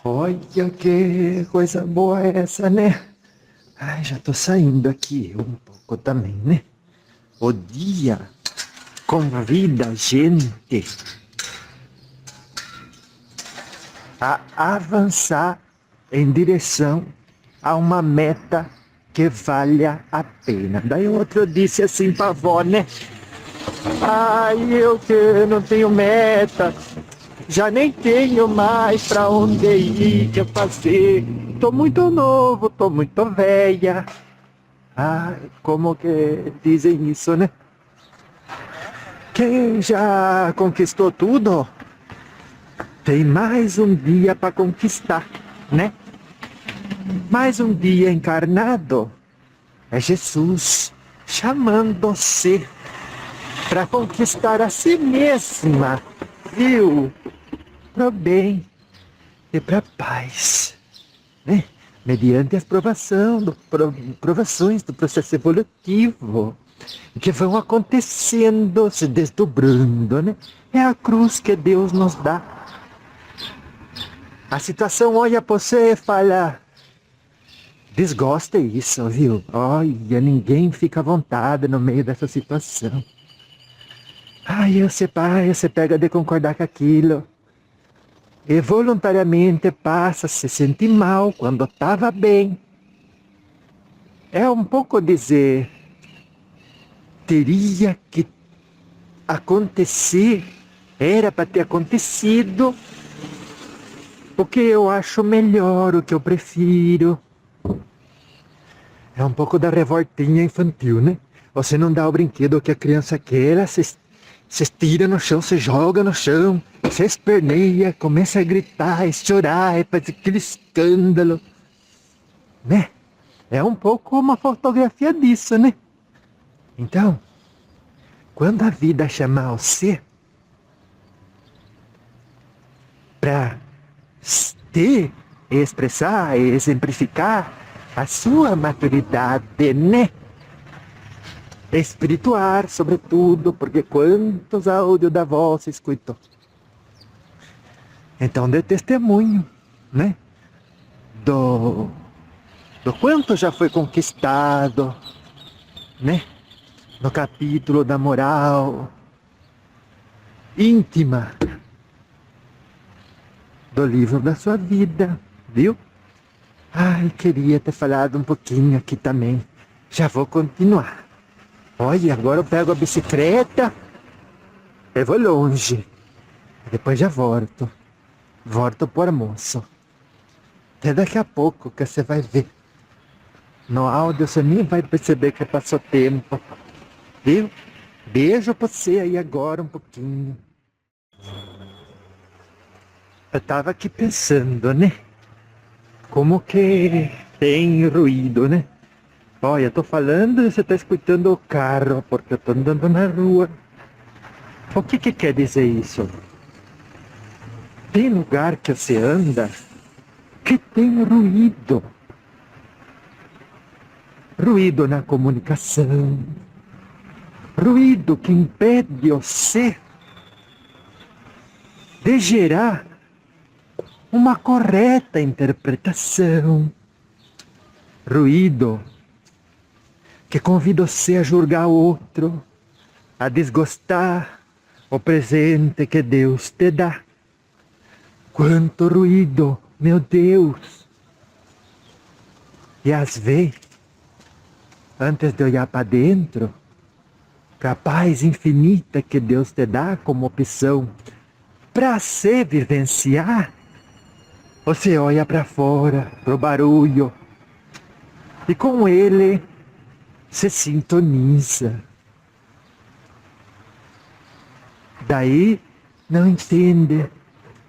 Olha que coisa boa é essa, né? Ai, já tô saindo aqui um pouco também, né? O dia convida a gente a avançar em direção a uma meta que valha a pena. Daí o outro disse assim pra avó, né? Ai, eu que não tenho meta, já nem tenho mais pra onde ir, que fazer. Tô muito novo, tô muito velha. Ai, como que dizem isso, né? Quem já conquistou tudo, tem mais um dia pra conquistar, né? Mais um dia encarnado é Jesus chamando-se para conquistar a si mesma, viu? Pro bem e pra paz, né? Mediante as provações do processo evolutivo que vão acontecendo, se desdobrando, né? É a cruz que Deus nos dá. A situação olha para você e fala, desgosta isso, viu? Olha, ninguém fica à vontade no meio dessa situação. Aí você pega de concordar com aquilo. E voluntariamente passa a se sentir mal quando estava bem. É um pouco dizer, teria que acontecer, era para ter acontecido, o que eu acho melhor, o que eu prefiro. É um pouco da revoltinha infantil, né? Você não dá o brinquedo que a criança quer, ela se estira no chão, se joga no chão, se esperneia, começa a gritar, a chorar, faz aquele escândalo, né? É um pouco uma fotografia disso, né? Então, quando a vida chamar você para ter, expressar, exemplificar a sua maturidade, né? Espiritual, sobretudo, porque quantos áudios da voz você escutou? Então, dê testemunho, né? Do, do quanto já foi conquistado, né? No capítulo da moral íntima do livro da sua vida, viu? Ai, queria ter falado um pouquinho aqui também. Já vou continuar. Olha, agora eu pego a bicicleta, eu vou longe. Depois já volto. Volto pro almoço. Até daqui a pouco que você vai ver. No áudio você nem vai perceber que passou tempo. Viu? Beijo pra você aí agora um pouquinho. Eu tava aqui pensando, né? Como que tem ruído, né? Olha, eu tô falando e você tá escutando o carro, porque eu tô andando na rua. O que que quer dizer isso? Tem lugar que você anda que tem ruído. Ruído na comunicação. Ruído que impede você de gerar uma correta interpretação. Ruído que convida você a julgar o outro, a desgostar o presente que Deus te dá. Quanto ruído, meu Deus! E às vezes, antes de olhar para dentro, para a paz infinita que Deus te dá como opção para se vivenciar, você olha para fora, pro barulho, e com ele se sintoniza. Daí não entende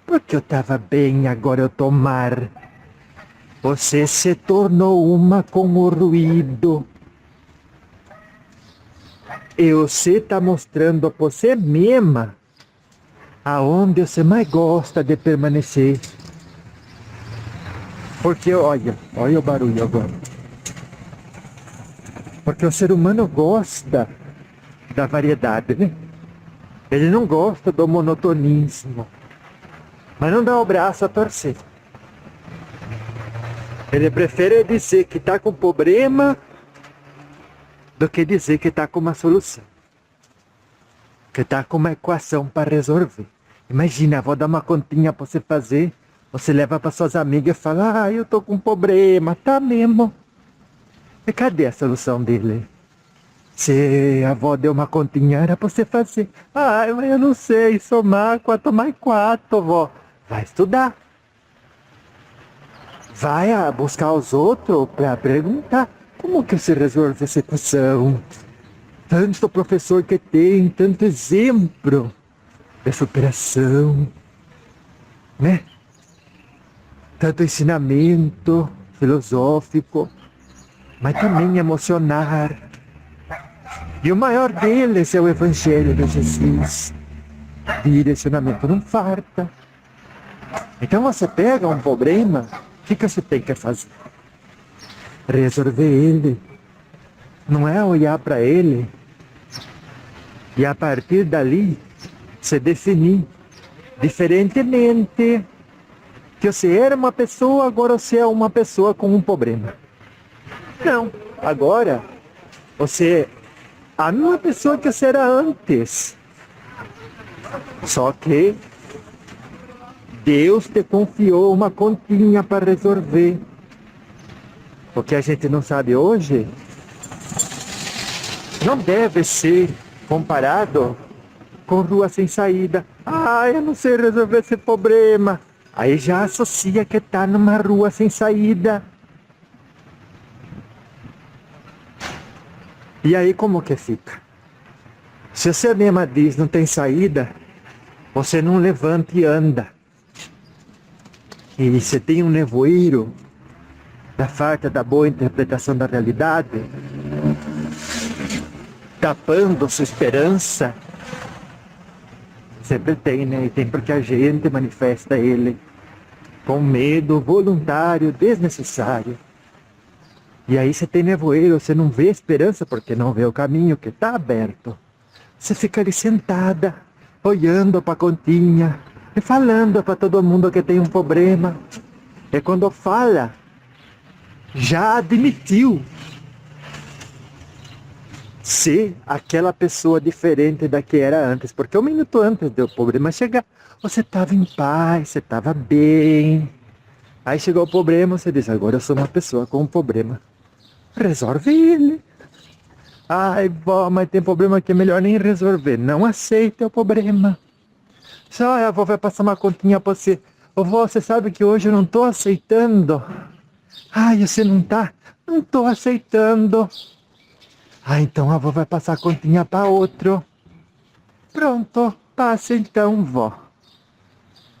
porque eu estava bem, agora eu tô mal. Você se tornou uma com o ruído. E você está mostrando a você mesma aonde você mais gosta de permanecer. Porque olha o barulho agora. Porque o ser humano gosta da variedade, né? Ele não gosta do monotonismo. Mas não dá o braço a torcer. Ele prefere dizer que está com problema do que dizer que está com uma solução. Que está com uma equação para resolver. Imagina, vou dar uma continha para você fazer. Você leva para suas amigas e fala, eu tô com problema, tá mesmo. E cadê a solução dele? Se a avó deu uma continha, era para você fazer. Mas eu não sei, somar 4 mais 4, vó. Vai estudar. Vai buscar os outros para perguntar como que você resolve essa equação. Tanto professor que tem, tanto exemplo de superação, né? Tanto ensinamento filosófico, mas também emocional. E o maior deles é o Evangelho de Jesus. Direcionamento não falta. Então você pega um problema, o que você tem que fazer? Resolver ele. Não é olhar para ele e a partir dali se definir diferentemente que você era uma pessoa, agora você é uma pessoa com um problema. Não, agora você é a mesma pessoa que você era antes. Só que Deus te confiou uma continha para resolver. O que a gente não sabe hoje não deve ser comparado com rua sem saída. Eu não sei resolver esse problema. Aí já associa que está numa rua sem saída. E aí como que fica? Se você mesma diz não tem saída, você não levanta e anda. E você tem um nevoeiro da falta da boa interpretação da realidade, tapando sua esperança. Sempre tem, né? E tem porque a gente manifesta ele com medo voluntário, desnecessário. E aí você tem nevoeiro, você não vê esperança porque não vê o caminho que está aberto. Você fica ali sentada, olhando para a continha e falando para todo mundo que tem um problema. E quando fala, já admitiu ser aquela pessoa diferente da que era antes. Porque 1 minuto antes do problema chegar, você estava em paz, você estava bem. Aí chegou o problema, você diz, agora eu sou uma pessoa com um problema. Resolve ele. Vó, mas tem problema que é melhor nem resolver. Não aceita o problema. Só a avó vai passar uma continha pra você. Ô vó, você sabe que hoje eu não tô aceitando. Você não tá? Não tô aceitando. Então a avó vai passar a continha para outro. Pronto, passa então, vó.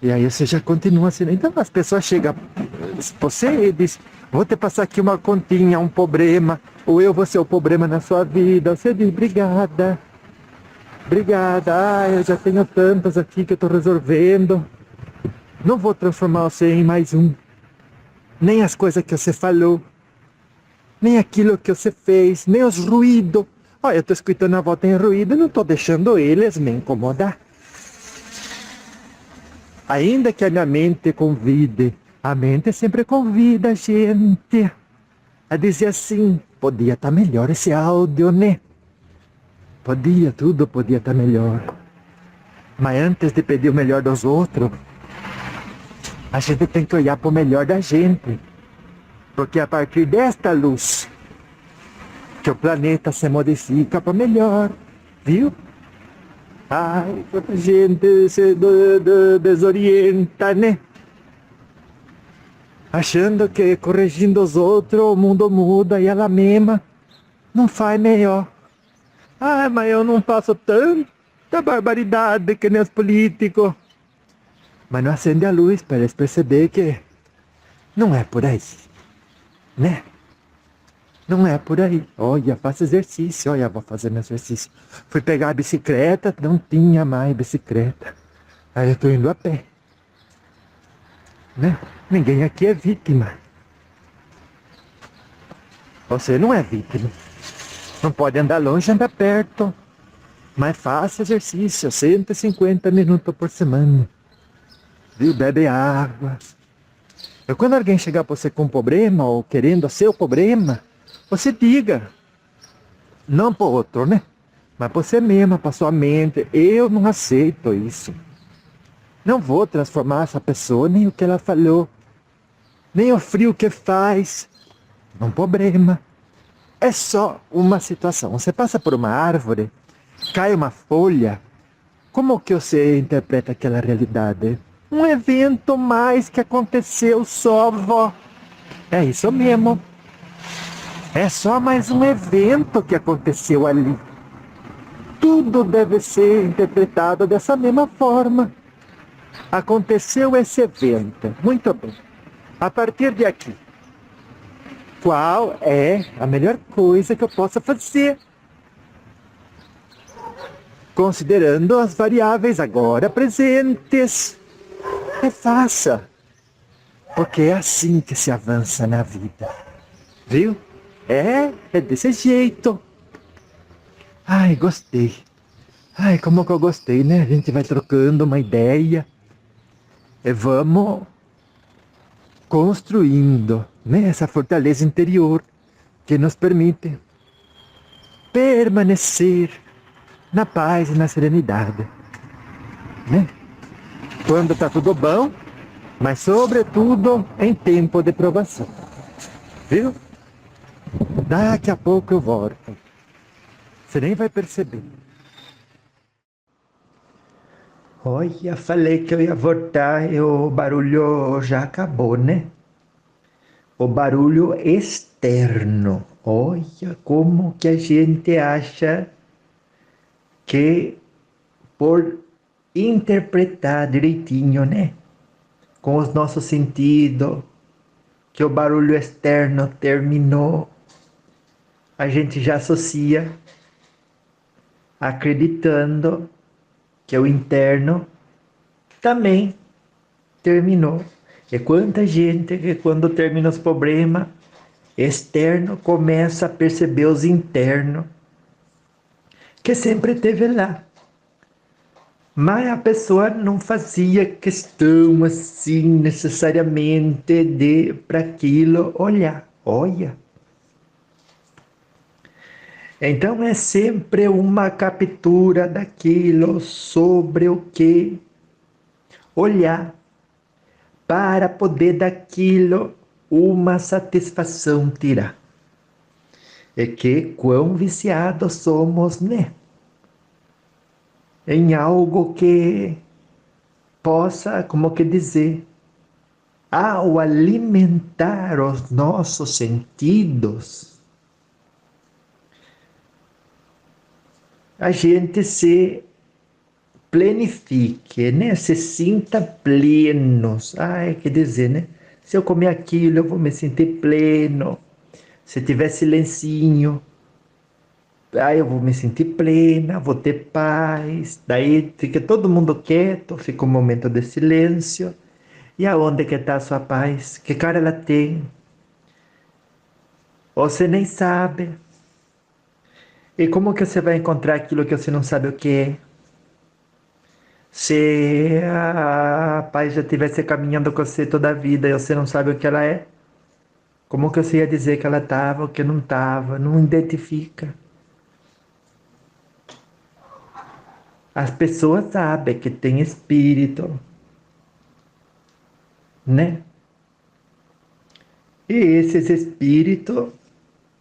E aí você já continua assim. Então as pessoas chegam, você diz, vou te passar aqui uma continha, um problema, ou eu vou ser o problema na sua vida. Você diz, obrigada. Obrigada, eu já tenho tantas aqui que eu tô resolvendo. Não vou transformar você em mais um. Nem as coisas que você falou. Nem aquilo que você fez, nem os ruídos. Eu tô escutando a volta em ruído e não tô deixando eles me incomodar. Ainda que a minha mente convide, a mente sempre convida a gente a dizer assim, podia estar melhor esse áudio, né? Tudo podia estar melhor. Mas antes de pedir o melhor dos outros, a gente tem que olhar para o melhor da gente. Porque é a partir desta luz que o planeta se modifica para melhor, viu? A gente se desorienta, né? Achando que corrigindo os outros o mundo muda e ela mesma não faz melhor. Mas eu não faço tanta barbaridade que nem os políticos. Mas não acende a luz para eles perceber que não é por aí, né? Não é por aí. Olha, faço exercício. Olha, vou fazendo exercício. Fui pegar a bicicleta, não tinha mais bicicleta. Aí eu tô indo a pé. Né? Ninguém aqui é vítima. Você não é vítima. Não pode andar longe, anda perto. Mas faça exercício, 150 minutos por semana. Viu? Bebe água. Então, quando alguém chegar para você com um problema ou querendo seu problema, você diga. Não para o outro, né? Mas para você mesma, para sua mente. Eu não aceito isso. Não vou transformar essa pessoa, nem o que ela falou, nem o frio que faz. Não problema. É só uma situação. Você passa por uma árvore, cai uma folha. Como que você interpreta aquela realidade? Um evento mais que aconteceu só, vó. É isso mesmo. É só mais um evento que aconteceu ali. Tudo deve ser interpretado dessa mesma forma. Aconteceu esse evento. Muito bem. A partir de aqui, qual é a melhor coisa que eu possa fazer? Considerando as variáveis agora presentes. Faça. Porque é assim que se avança na vida. Viu? É desse jeito. Ai, gostei. Ai, como que eu gostei, né? A gente vai trocando uma ideia. E vamos construindo, né, essa fortaleza interior que nos permite permanecer na paz e na serenidade, né? Quando tá tudo bom, mas sobretudo em tempo de provação, viu? Daqui a pouco eu volto. Você nem vai perceber. Olha, falei que eu ia voltar e o barulho já acabou, né? O barulho externo. Olha como que a gente acha que por interpretar direitinho, né? Com os nossos sentidos, que o barulho externo terminou, a gente já associa, acreditando que o interno também terminou. E quanta gente que quando termina os problemas externos começa a perceber os internos que sempre teve lá. Mas a pessoa não fazia questão assim necessariamente de para aquilo olhar. Olha. Então é sempre uma captura daquilo sobre o que olhar para poder daquilo uma satisfação tirar. É que quão viciados somos, né? Em algo que possa, como que dizer, ao alimentar os nossos sentidos, a gente se plenifique, né? Se sinta plenos. Ai, quer dizer, né? Se eu comer aquilo, eu vou me sentir pleno. Se tiver silencinho, aí eu vou me sentir plena, vou ter paz. Daí fica todo mundo quieto, fica um momento de silêncio. E aonde que está a sua paz? Que cara ela tem? Você nem sabe. E como que você vai encontrar aquilo que você não sabe o que é? Se a paz já estivesse caminhando com você toda a vida e você não sabe o que ela é, como que você ia dizer que ela estava, o que não estava? Não identifica. As pessoas sabem que tem espírito, né? E esses espíritos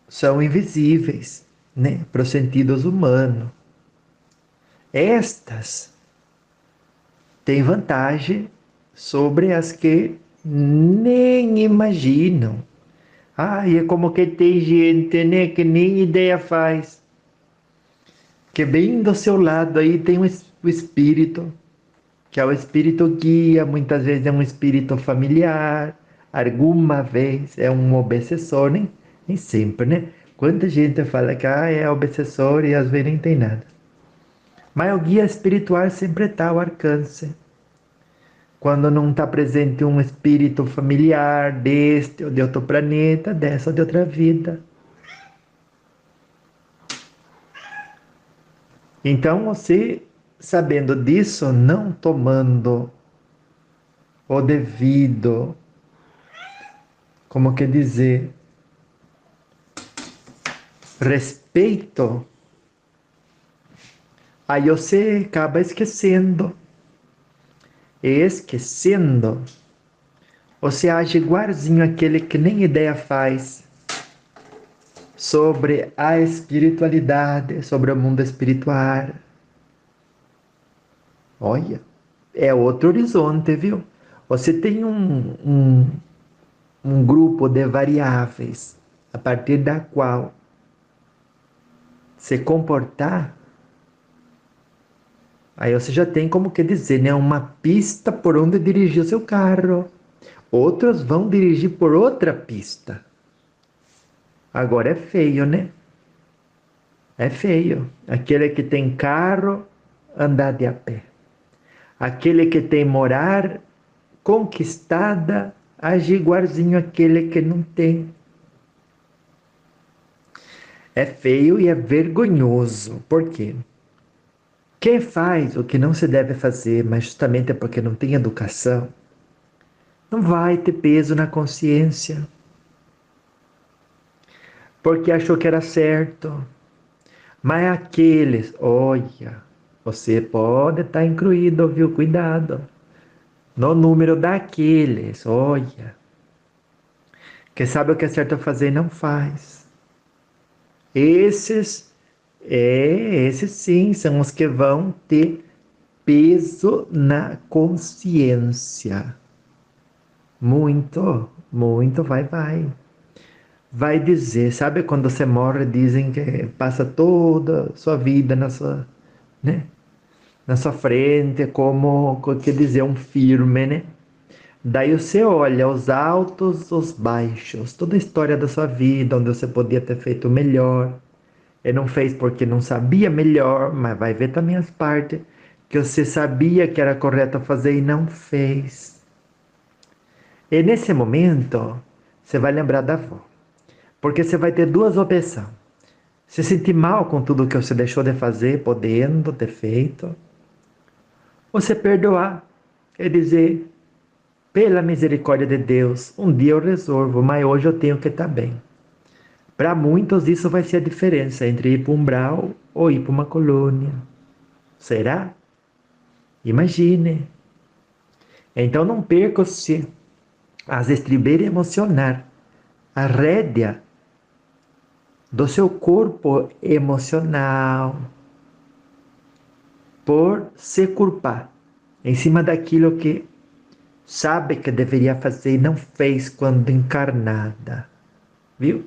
são invisíveis, né? Para os sentidos humanos. Estas têm vantagem sobre as que nem imaginam. E é como que tem gente, né, que nem ideia faz. Que bem do seu lado aí tem o espírito, que é o espírito guia, muitas vezes é um espírito familiar, alguma vez é um obsessor, nem sempre, né? Quanta gente fala que é obsessor e às vezes nem tem nada. Mas o guia espiritual sempre está ao alcance. Quando não está presente um espírito familiar deste ou de outro planeta, dessa ou de outra vida. Então você, sabendo disso, não tomando o devido como que dizer, respeito, aí você acaba esquecendo. E esquecendo, você age igualzinho aquele que nem ideia faz sobre a espiritualidade, sobre o mundo espiritual. Olha, é outro horizonte, viu? Você tem um grupo de variáveis a partir da qual se comportar, aí você já tem como que dizer, né? Uma pista por onde dirigir o seu carro. Outros vão dirigir por outra pista. Agora é feio, né? É feio. Aquele que tem carro, andar de a pé. Aquele que tem morar conquistada, agir igualzinho aquele que não tem. É feio e é vergonhoso. Por quê? Quem faz o que não se deve fazer, mas justamente é porque não tem educação, não vai ter peso na consciência. Porque achou que era certo. Mas aqueles, olha, você pode estar incluído, viu? Cuidado. No número daqueles, olha, que sabe o que é certo fazer e não faz. Esses, esses sim, são os que vão ter peso na consciência. Muito, muito, vai. Vai dizer, sabe quando você morre, dizem que passa toda a sua vida na sua, né? Na sua frente, como, quer dizer, um filme, né? Daí você olha os altos, os baixos, toda a história da sua vida, onde você podia ter feito melhor, e não fez porque não sabia melhor, mas vai ver também as partes que você sabia que era correto fazer e não fez. E nesse momento, você vai lembrar da avó, porque você vai ter duas opções. Se sentir mal com tudo que você deixou de fazer, podendo ter feito, ou você perdoar, quer dizer, pela misericórdia de Deus, um dia eu resolvo, mas hoje eu tenho que estar bem. Para muitos, isso vai ser a diferença entre ir para um umbral ou ir para uma colônia. Será? Imagine. Então não perca-se as estribeiras emocionais, a rédea do seu corpo emocional por se culpar em cima daquilo que sabe que deveria fazer e não fez quando encarnada. Viu?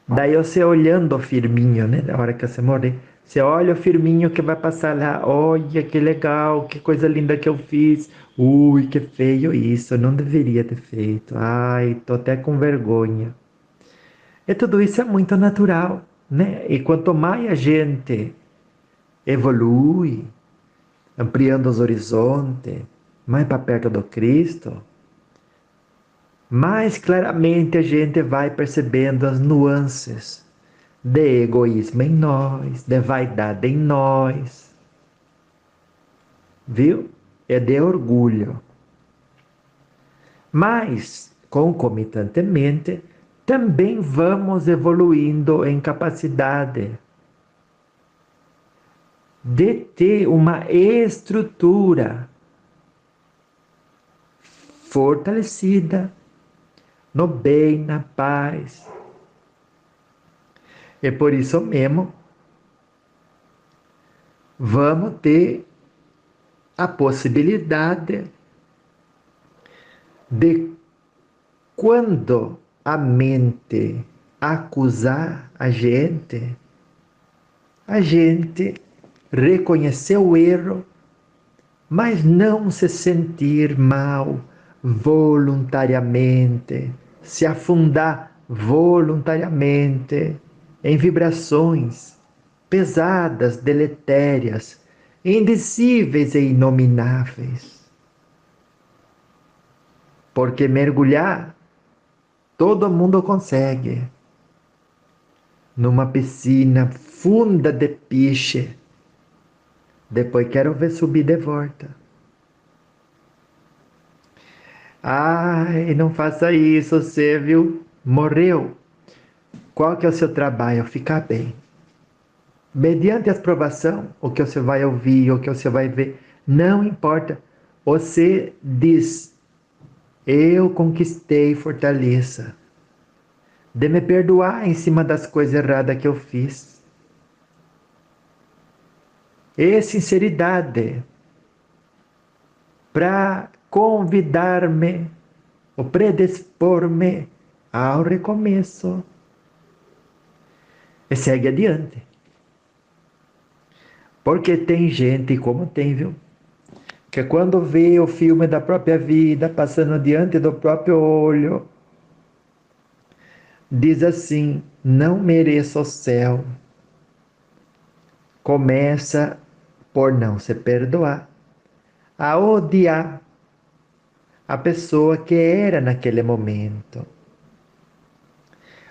Daí você olhando o firminho, né? Na hora que você morrer, você olha o firminho que vai passar lá. Olha que legal, que coisa linda que eu fiz. Ui, que feio isso, eu não deveria ter feito. Ai, tô até com vergonha. E tudo isso é muito natural, né? E quanto mais a gente evolui, ampliando os horizontes, mais para perto do Cristo, mais claramente a gente vai percebendo as nuances de egoísmo em nós, de vaidade em nós, viu? É de orgulho. Mas, concomitantemente, também vamos evoluindo em capacidade de ter uma estrutura fortalecida no bem, na paz. E por isso mesmo, vamos ter a possibilidade de, quando a mente acusar a gente reconhecer o erro, mas não se sentir mal voluntariamente, se afundar voluntariamente em vibrações pesadas, deletérias, indizíveis e inomináveis. Porque mergulhar, todo mundo consegue. Numa piscina funda de piche. Depois quero ver subir de volta. Ai, não faça isso, você viu? Morreu. Qual que é o seu trabalho? Ficar bem. Mediante a aprovação, o que você vai ouvir, o que você vai ver, não importa. Você diz, eu conquistei fortaleza. De me perdoar em cima das coisas erradas que eu fiz. E sinceridade para convidar-me ou predispor-me ao recomeço. E segue adiante. Porque tem gente, como tem, viu? Que quando vê o filme da própria vida passando diante do próprio olho, diz assim: não mereço o céu. Começa por não se perdoar, a odiar a pessoa que era naquele momento.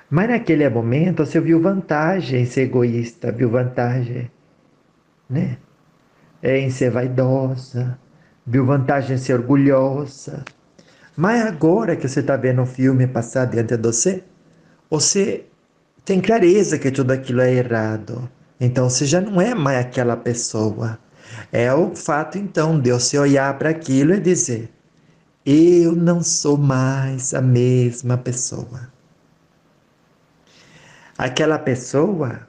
Mas naquele momento você viu vantagem em ser egoísta, viu vantagem, né? Em ser vaidosa, viu vantagem em ser orgulhosa. Mas agora que você está vendo o filme passar diante de você, você tem clareza que tudo aquilo é errado. Então você já não é mais aquela pessoa. É o fato então de você olhar para aquilo e dizer: eu não sou mais a mesma pessoa. Aquela pessoa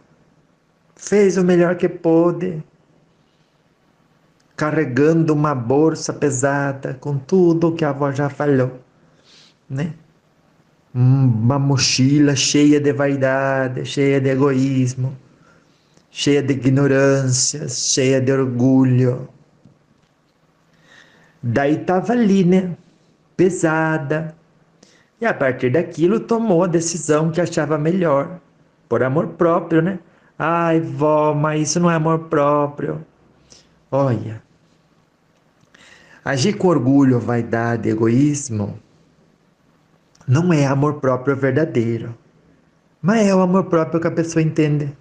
fez o melhor que pôde, carregando uma bolsa pesada com tudo que a avó já falou, né? Uma mochila cheia de vaidade, cheia de egoísmo, cheia de ignorância, cheia de orgulho. Daí estava ali, né? Pesada. E a partir daquilo tomou a decisão que achava melhor, por amor próprio, né? Ai, vó, mas isso não é amor próprio. Olha, agir com orgulho, vaidade, egoísmo não é amor próprio verdadeiro, mas é o amor próprio que a pessoa entende.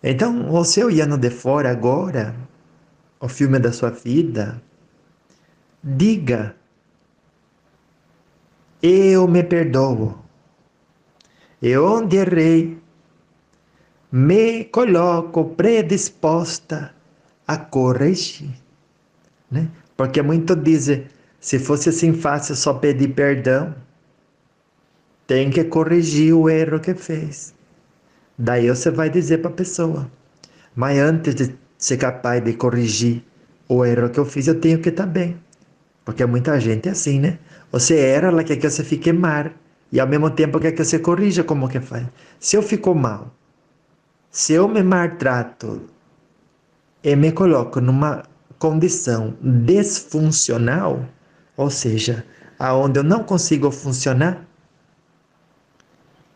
Então, você olhando de fora agora, o filme da sua vida, diga: eu me perdoo. E onde errei, me coloco predisposta a corrigir, né? Porque muitos dizem, se fosse assim fácil só pedir perdão, tem que corrigir o erro que fez. Daí você vai dizer para a pessoa, mas antes de ser capaz de corrigir o erro que eu fiz, eu tenho que estar bem. Porque muita gente é assim, né? Você erra, ela quer que você fique mal. E ao mesmo tempo quer que você corrija como que faz. Se eu fico mal, se eu me maltrato e me coloco numa condição desfuncional, ou seja, aonde eu não consigo funcionar,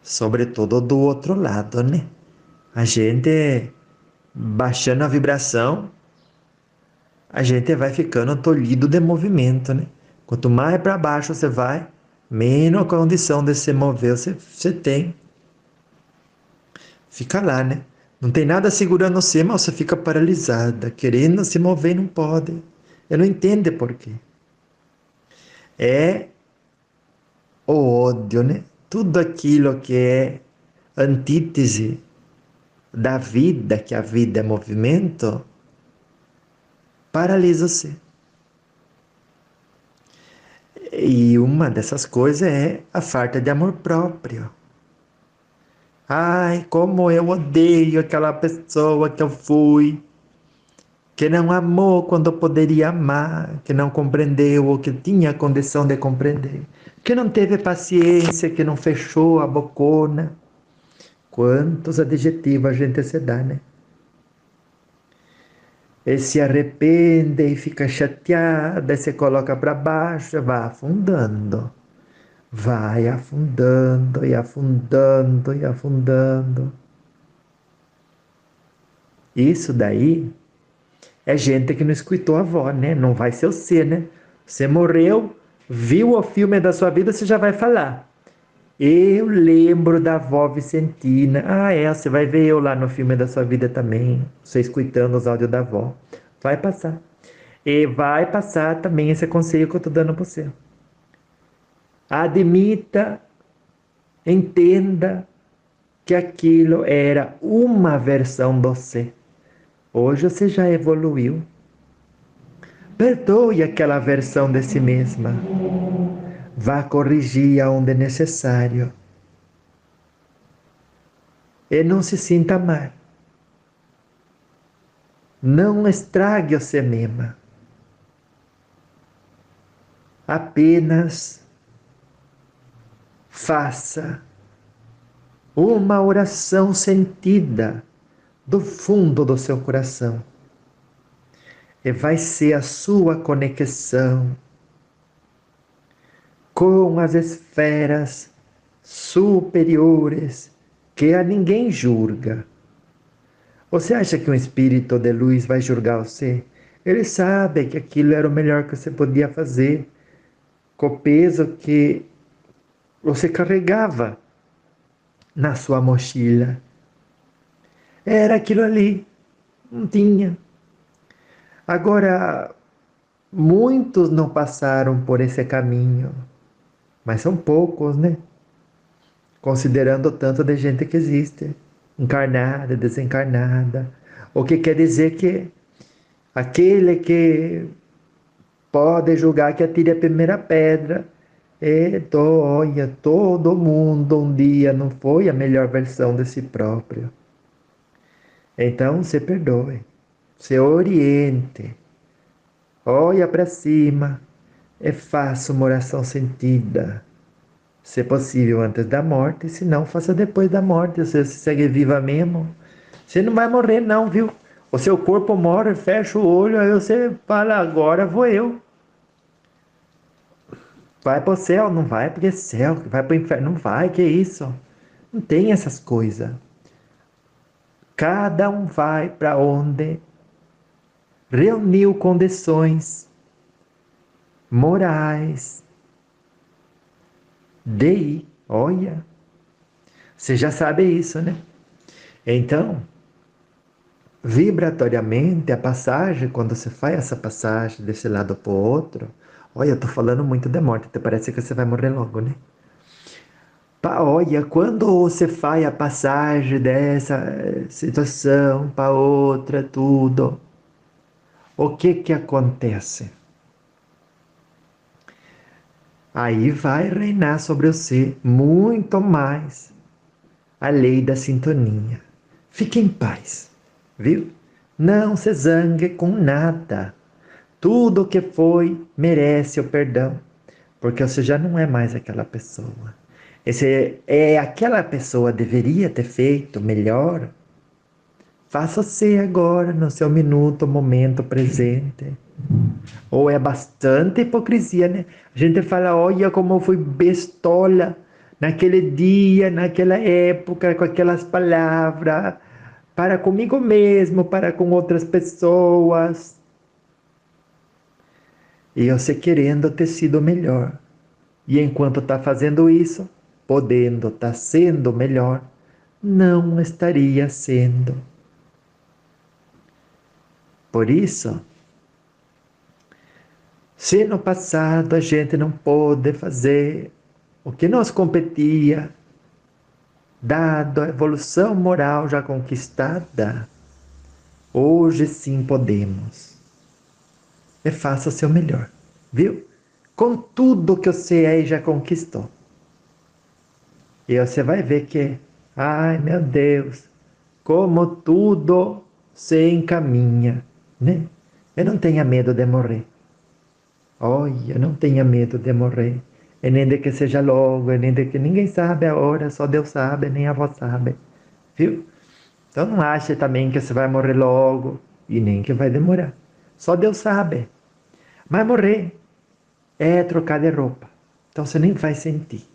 sobretudo do outro lado, né? A gente baixando a vibração, a gente vai ficando tolhido de movimento, né? Quanto mais para baixo você vai, menos condição de se mover você tem. Fica lá, né? Não tem nada segurando você, mas você fica paralisada, querendo se mover e não pode. Eu não entendo por quê. É o ódio, né? Tudo aquilo que é antítese da vida, que a vida é movimento, paralisa você. E uma dessas coisas é a falta de amor próprio. Ai, como eu odeio aquela pessoa que eu fui, que não amou quando poderia amar, que não compreendeu ou que tinha condição de compreender, que não teve paciência, que não fechou a bocona. Quantos adjetivos a gente se dá, né? E se arrepende e fica chateada, e se coloca para baixo, vai afundando. Vai afundando e afundando e afundando. Isso daí é gente que não escutou a avó, né? Não vai ser você, né? Você morreu, viu o filme da sua vida, você já vai falar. Eu lembro da avó Vicentina. Ah, é, você vai ver eu lá no filme da sua vida também. Você escutando os áudios da avó. Vai passar. E vai passar também esse conselho que eu estou dando para você. Admita, entenda que aquilo era uma versão de você. Hoje você já evoluiu. Perdoe aquela versão de si mesma. Vá corrigir aonde necessário. E não se sinta mal. Não estrague você mesma. Apenas faça uma oração sentida do fundo do seu coração. E vai ser a sua conexão com as esferas superiores que a ninguém julga. Você acha que um espírito de luz vai julgar você? Ele sabe que aquilo era o melhor que você podia fazer, com o peso que você carregava na sua mochila. Era aquilo ali, não tinha. Agora, muitos não passaram por esse caminho, mas são poucos, né? Considerando o tanto de gente que existe, encarnada, desencarnada. O que quer dizer que aquele que pode julgar que atire a primeira pedra. Olha, todo mundo um dia não foi a melhor versão de si próprio. Então, se perdoe, se oriente, olha para cima e faça uma oração sentida. Se possível, antes da morte, se não, faça depois da morte. Você segue viva mesmo. Você não vai morrer, não, viu? O seu corpo morre, fecha o olho, aí você fala: agora vou eu. Vai pro céu, não vai porque é céu, vai pro inferno, não vai, que isso? Não tem essas coisas. Cada um vai para onde reuniu condições morais de ir. Olha, você já sabe isso, né? Então, vibratoriamente, a passagem, quando você faz essa passagem desse lado para o outro, olha, eu tô falando muito de morte, até parece que você vai morrer logo, né? Olha, quando você faz a passagem dessa situação para outra, tudo, o que que acontece? Aí vai reinar sobre você muito mais a lei da sintonia. Fique em paz, viu? Não se zangue com nada. Tudo que foi merece o perdão, porque você já não é mais aquela pessoa. Esse é aquela pessoa deveria ter feito melhor. Faça você agora, no seu minuto, momento presente. Ou é bastante hipocrisia, né? A gente fala, olha como eu fui bestola naquele dia, naquela época, com aquelas palavras, para comigo mesmo, para com outras pessoas. E você querendo ter sido melhor. E enquanto está fazendo isso, podendo estar sendo melhor, não estaria sendo. Por isso, se no passado a gente não pôde fazer o que nos competia, dado a evolução moral já conquistada, hoje sim podemos. E faça o seu melhor, viu? Com tudo que você aí já conquistou. E você vai ver que, ai meu Deus, como tudo se encaminha, né? E não tenha medo de morrer. Olha, não tenha medo de morrer. E nem de que seja logo, e nem de que ninguém sabe a hora, só Deus sabe, nem a voz sabe. Viu? Então não ache também que você vai morrer logo, e nem que vai demorar. Só Deus sabe. Mas morrer é trocar de roupa. Então você nem vai sentir.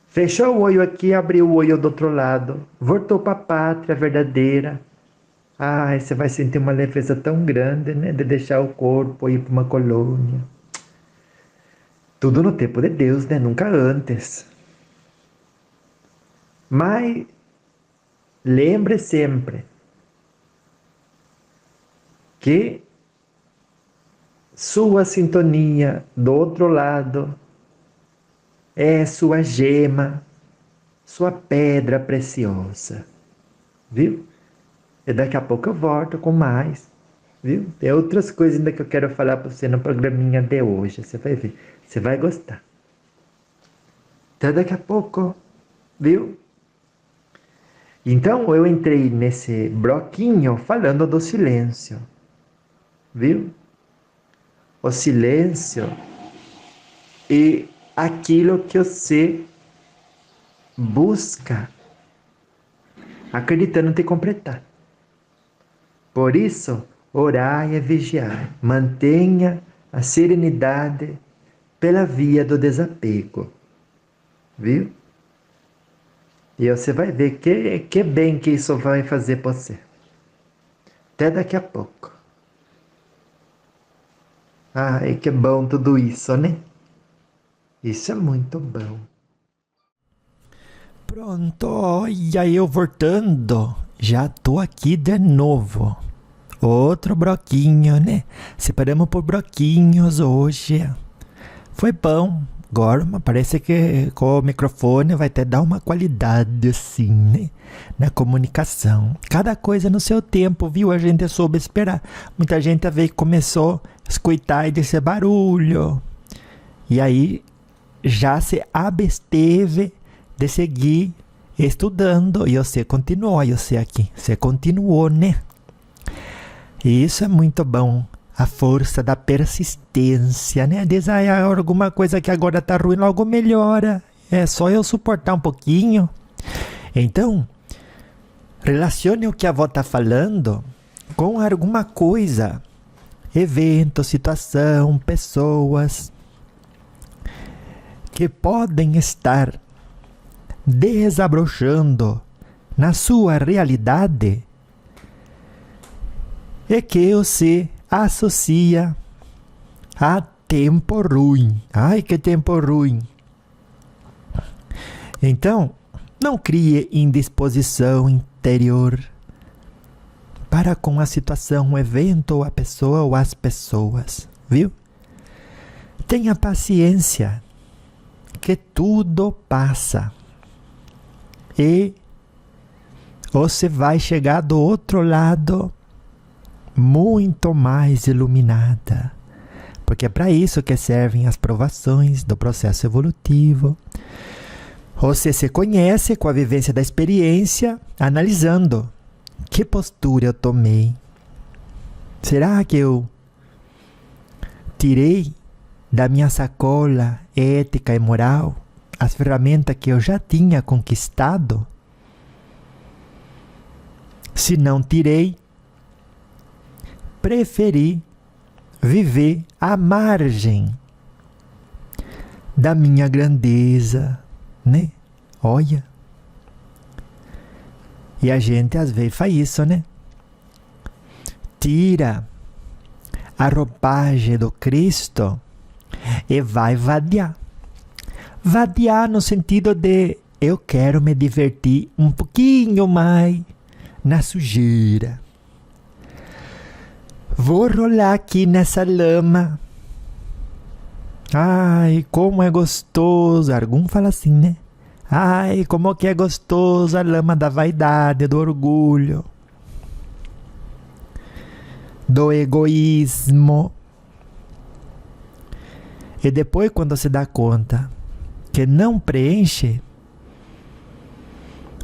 Fechou o olho aqui, abriu o olho do outro lado. Voltou para a pátria verdadeira. Ai, você vai sentir uma leveza tão grande, né? De deixar o corpo ir para uma colônia. Tudo no tempo de Deus, né? Nunca antes. Mas lembre sempre que sua sintonia do outro lado é sua gema, sua pedra preciosa, viu? E daqui a pouco eu volto com mais, viu? Tem outras coisas ainda que eu quero falar para você no programinha de hoje, você vai ver, você vai gostar. Até daqui a pouco, viu? Então eu entrei nesse bloquinho falando do silêncio, viu? O silêncio e aquilo que você busca acreditando te completar. Por isso, orai e vigiai. Mantenha a serenidade pela via do desapego. Viu? E você vai ver que bem que isso vai fazer para você. Até daqui a pouco. Ai, que bom tudo isso, né? Isso é muito bom. Pronto, e aí eu voltando. Já tô aqui de novo. Outro bloquinho, né? Separamos por bloquinhos hoje. Foi bom. Agora parece que com o microfone vai até dar uma qualidade assim, né? Na comunicação. Cada coisa no seu tempo, viu? A gente soube esperar. Muita gente veio que começou a escutar esse barulho. E aí já se absteve de seguir estudando. E você continuou, e você aqui. Você continuou, né? E isso é muito bom. A força da persistência, né? Diz, alguma coisa que agora tá ruim, logo melhora. É só eu suportar um pouquinho. Então, relacione o que a avó tá falando com alguma coisa. Evento, situação, pessoas que podem estar desabrochando na sua realidade e que você associa a tempo ruim. Ai, que tempo ruim. Então, não crie indisposição interior para com a situação, o evento, ou a pessoa ou as pessoas, viu? Tenha paciência, que tudo passa. E você vai chegar do outro lado muito mais iluminada. Porque é para isso que servem as provações do processo evolutivo. Você se conhece com a vivência da experiência, analisando que postura eu tomei. Será que eu tirei da minha sacola ética e moral as ferramentas que eu já tinha conquistado? Se não tirei, preferi viver à margem da minha grandeza, né? Olha. E a gente às vezes faz isso, né? Tira a roupagem do Cristo e vai vadiar. Vadiar no sentido de eu quero me divertir um pouquinho mais na sujeira. Vou rolar aqui nessa lama. Ai, como é gostoso. Algum fala assim, né? Ai, como que é gostoso a lama da vaidade, do orgulho, do egoísmo. E depois, quando se dá conta que não preenche,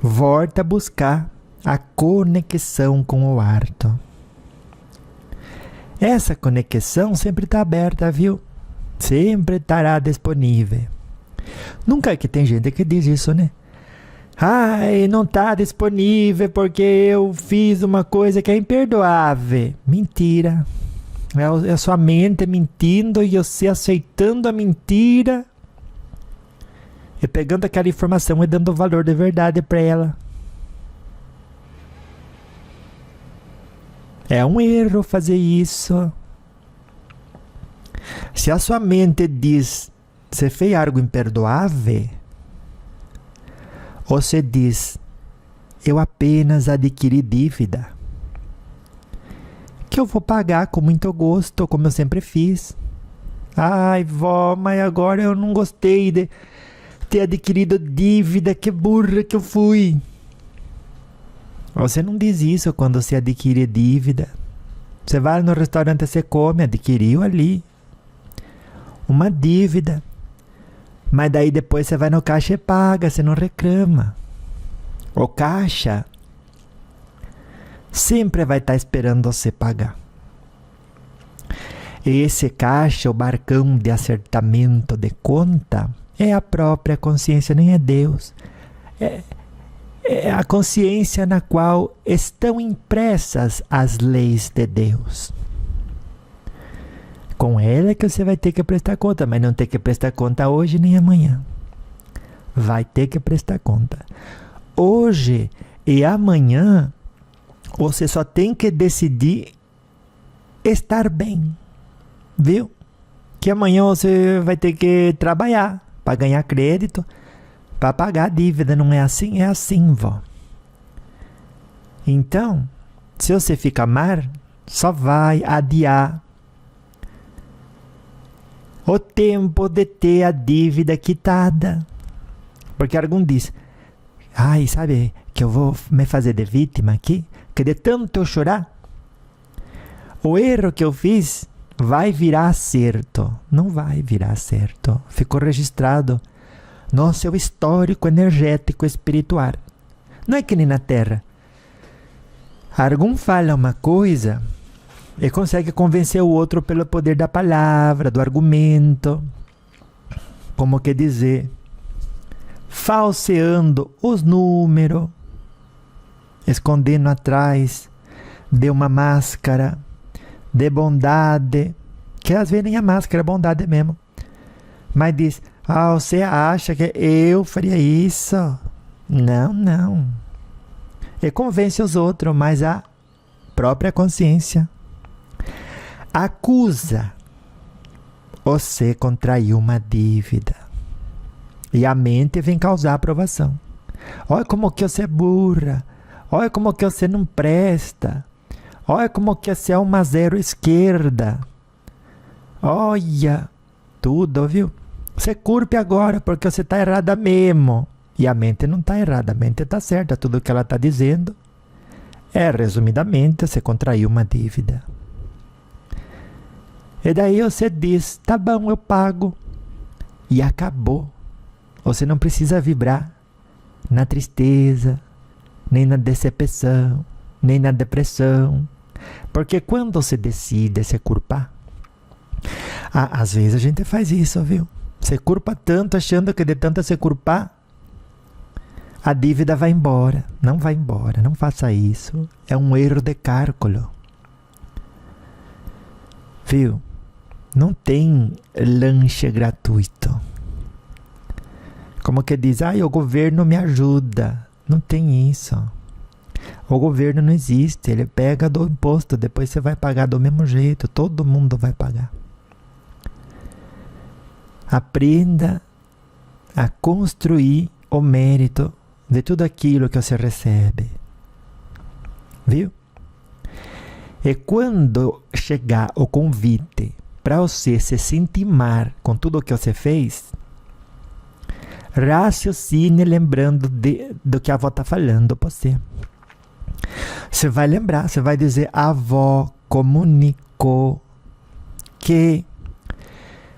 volta a buscar a conexão com o arto. Essa conexão sempre está aberta, viu? Sempre estará disponível. Nunca é que tem gente que diz isso, né? Ai, não está disponível porque eu fiz uma coisa que é imperdoável. Mentira. É a sua mente mentindo e você aceitando a mentira e pegando aquela informação e dando valor de verdade para ela. É um erro fazer isso. Se a sua mente diz você fez algo imperdoável, ou você diz eu apenas adquiri dívida, que eu vou pagar com muito gosto, como eu sempre fiz. Ai, vó, mas agora eu não gostei de ter adquirido dívida, que burra que eu fui. Você não diz isso quando você adquire dívida. Você vai no restaurante, você come, adquiriu ali uma dívida. Mas daí depois você vai no caixa e paga, você não reclama. O caixa sempre vai estar esperando você pagar. Esse caixa, o barcão de acertamento de conta, é a própria consciência, nem é Deus. É a consciência na qual estão impressas as leis de Deus. Com ela é que você vai ter que prestar conta, mas não tem que prestar conta hoje nem amanhã. Vai ter que prestar conta. Hoje e amanhã, você só tem que decidir estar bem. Viu? Que amanhã você vai ter que trabalhar para ganhar crédito, para pagar a dívida. Não é assim? É assim, vó. Então, se você ficar mal, só vai adiar o tempo de ter a dívida quitada. Porque algum diz, ai, sabe que eu vou me fazer de vítima aqui? Que de tanto eu chorar, o erro que eu fiz vai virar acerto. Não vai virar acerto. Ficou registrado no seu histórico energético espiritual. Não é que nem na Terra. Algum fala uma coisa e consegue convencer o outro pelo poder da palavra, do argumento. Como que dizer? Falseando os números, escondendo atrás de uma máscara de bondade, que às vezes nem a máscara é bondade mesmo. Mas diz, você acha que eu faria isso? Não, não. E convence os outros, mas a própria consciência acusa. Você contraiu uma dívida. E a mente vem causar aprovação. Olha como que você é burra. Olha como que você não presta. Olha como que você é uma zero esquerda. Olha tudo, viu? Você culpe agora porque você está errada mesmo. E a mente não está errada, a mente está certa. Tudo que ela está dizendo é, resumidamente, você contraiu uma dívida. E daí você diz, tá bom, eu pago. E acabou. Você não precisa vibrar na tristeza, nem na decepção, nem na depressão. Porque quando você decide se culpar, às vezes a gente faz isso, viu? Você culpa tanto, achando que de tanto se culpar, a dívida vai embora. Não vai embora, não faça isso. É um erro de cálculo. Viu? Não tem lanche gratuito. Como que diz, o governo me ajuda. Não tem isso. O governo não existe. Ele pega do imposto, depois você vai pagar do mesmo jeito. Todo mundo vai pagar. Aprenda a construir o mérito de tudo aquilo que você recebe. Viu? E quando chegar o convite para você se sentir mal com tudo o que você fez, raciocine lembrando do que a avó está falando para você. Você vai lembrar, você vai dizer, a avó comunicou que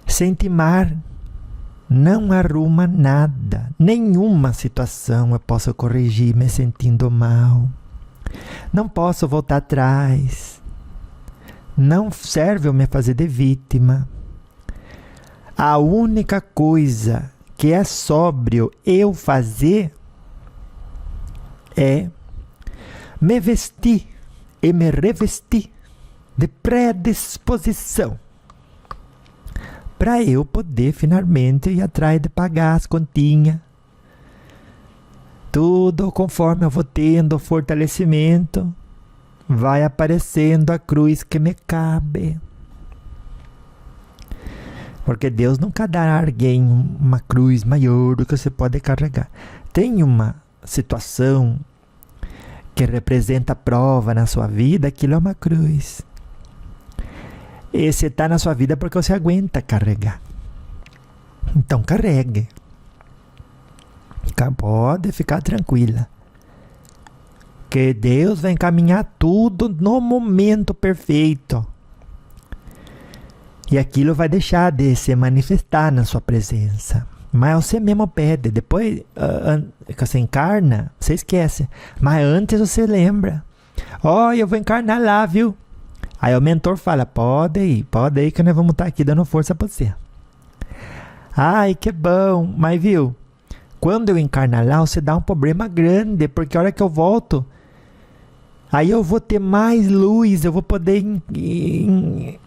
sentir mal não arruma nada. Nenhuma situação eu posso corrigir me sentindo mal. Não posso voltar atrás. Não serve eu me fazer de vítima. A única coisa que é sóbrio eu fazer é me vestir e me revestir de predisposição para eu poder finalmente ir atrás de pagar as continhas. Tudo conforme eu vou tendo fortalecimento, vai aparecendo a cruz que me cabe. Porque Deus nunca dá a alguém uma cruz maior do que você pode carregar. Tem uma situação que representa a prova na sua vida, aquilo é uma cruz. Esse está na sua vida porque você aguenta carregar. Então carregue. Pode ficar tranquila. Que Deus vai encaminhar tudo no momento perfeito. E aquilo vai deixar de se manifestar na sua presença. Mas você mesmo pede. Depois que você encarna, você esquece. Mas antes você lembra. Eu vou encarnar lá, viu? Aí o mentor fala, pode ir que nós vamos estar aqui dando força pra você. Ai, que bom. Mas viu, quando eu encarnar lá, você dá um problema grande, porque a hora que eu volto, aí eu vou ter mais luz, eu vou poder ir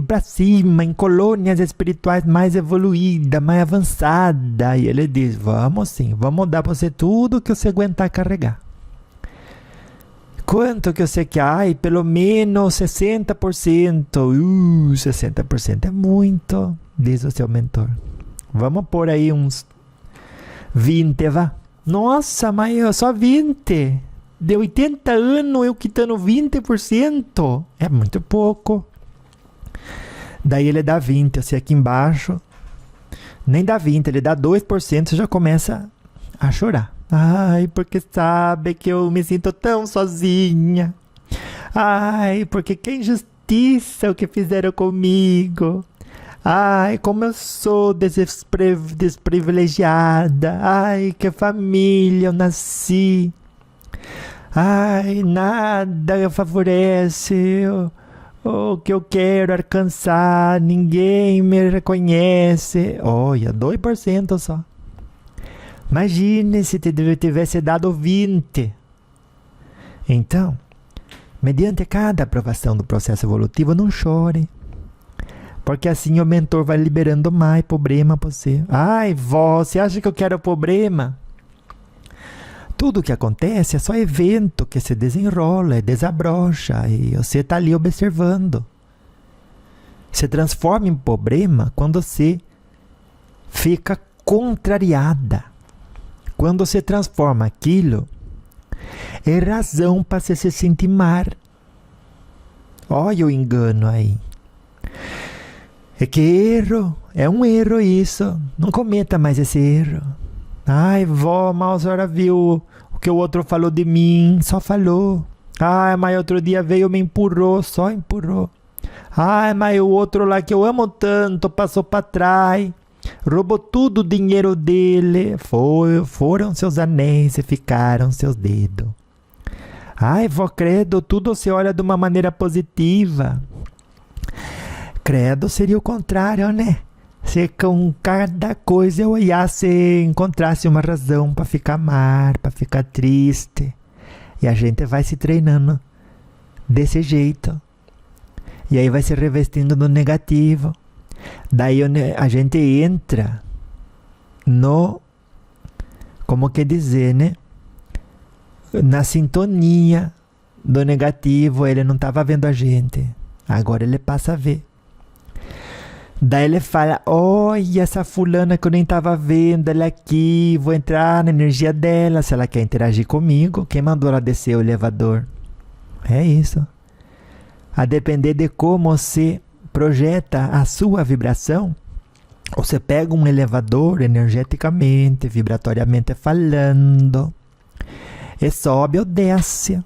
pra cima, em colônias espirituais mais evoluídas, mais avançadas. E ele diz, vamos sim, vamos dar pra você tudo que você aguentar carregar. Quanto que você quer? Ai, pelo menos 60%. 60% é muito, diz o seu mentor. Vamos pôr aí uns 20, vá. Nossa, mas só 20. De 80 anos eu quitando 20%. É muito pouco. Daí ele dá 20, assim, aqui embaixo. Nem dá 20, ele dá 2%, você já começa a chorar. Ai, porque sabe que eu me sinto tão sozinha. Ai, porque que injustiça o que fizeram comigo. Ai, como eu sou desprivilegiada. Ai, que família eu nasci. Ai, nada favorece o que eu quero alcançar. Ninguém me reconhece. Olha, 2% só. Imagine se tivesse dado 20. Então, mediante cada aprovação do processo evolutivo, não chore. Porque assim o mentor vai liberando mais problema para você. Ai, vó, você acha que eu quero problema? Tudo que acontece é só evento que se desenrola, desabrocha, e você está ali observando. Se transforma em problema quando você fica contrariada. Quando você transforma aquilo, é razão para você se sentir mal. Olha o engano aí. É que erro, é um erro isso. Não cometa mais esse erro. Ai, vó, mal a senhora viu o que o outro falou de mim, só falou. Ai, mas outro dia veio e me empurrou, só empurrou. Ai, mas o outro lá que eu amo tanto passou para trás. Roubou tudo o dinheiro dele. Foram seus anéis e ficaram seus dedos. Ai, vó, credo, tudo se olha de uma maneira positiva. Credo seria o contrário, né? Se com cada coisa eu olhasse e encontrasse uma razão para ficar mal, para ficar triste. E a gente vai se treinando desse jeito. E aí vai se revestindo no negativo. Daí a gente entra no, como que dizer, né? Na sintonia do negativo. Ele não estava vendo a gente. Agora ele passa a ver. Daí ele fala, olha essa fulana que eu nem estava vendo, ela aqui, vou entrar na energia dela, se ela quer interagir comigo. Quem mandou ela descer o elevador? É isso. A depender de como você projeta a sua vibração, você pega um elevador energeticamente, vibratoriamente falando, e sobe ou desce.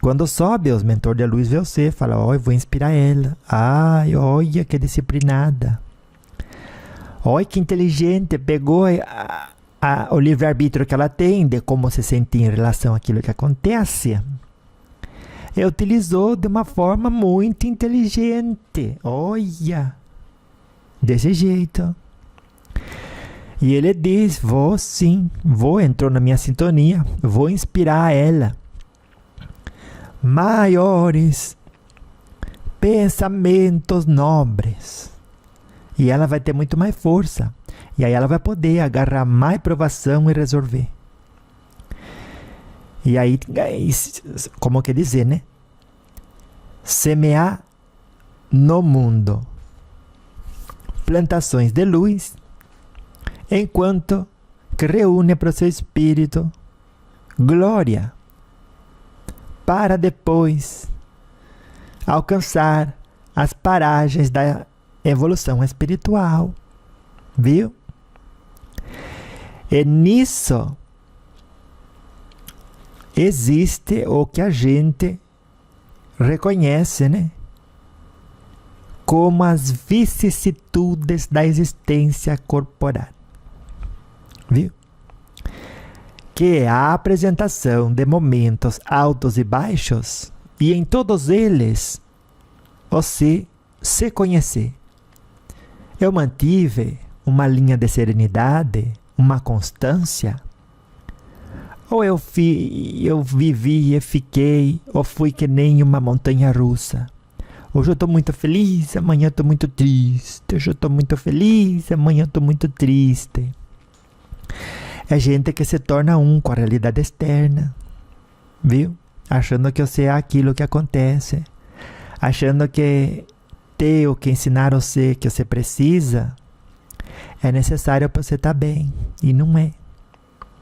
Quando sobe, os mentores da luz vê você, fala, eu vou inspirar ela. Ai, olha que disciplinada. Olha que inteligente, pegou o livre-arbítrio que ela tem de como se sentir em relação àquilo que acontece. E utilizou de uma forma muito inteligente. Olha, desse jeito. E ele diz, vou sim, entrou na minha sintonia, vou inspirar ela. Maiores pensamentos nobres. E ela vai ter muito mais força. E aí ela vai poder agarrar mais provação e resolver. E aí, como que dizer, né? Semear no mundo plantações de luz, enquanto que reúne para o seu espírito glória, para depois alcançar as paragens da evolução espiritual, viu? E nisso existe o que a gente reconhece, né? Como as vicissitudes da existência corporal, viu? Que é a apresentação de momentos altos e baixos, e em todos eles você se conhecer. Eu mantive uma linha de serenidade, uma constância, ou eu vivi e fiquei, ou fui que nem uma montanha russa. Hoje eu estou muito feliz, amanhã eu estou muito triste. Hoje eu estou muito feliz, amanhã eu estou muito triste. É gente que se torna um com a realidade externa, viu? Achando que você é aquilo que acontece. Achando que ter o que ensinar você que você precisa é necessário para você estar bem. E não é.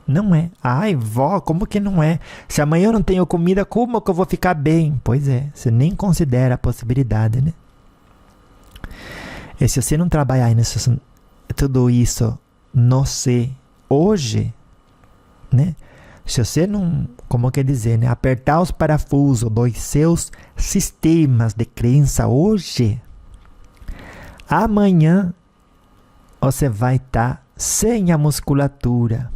Não é. Ai, vó, como que não é? Se amanhã eu não tenho comida, como que eu vou ficar bem? Pois é, você nem considera a possibilidade, né? E se você não trabalhar nisso, tudo isso no ser hoje, né? Se você não, como quer dizer, né? Apertar os parafusos dos seus sistemas de crença hoje, amanhã você vai estar sem a musculatura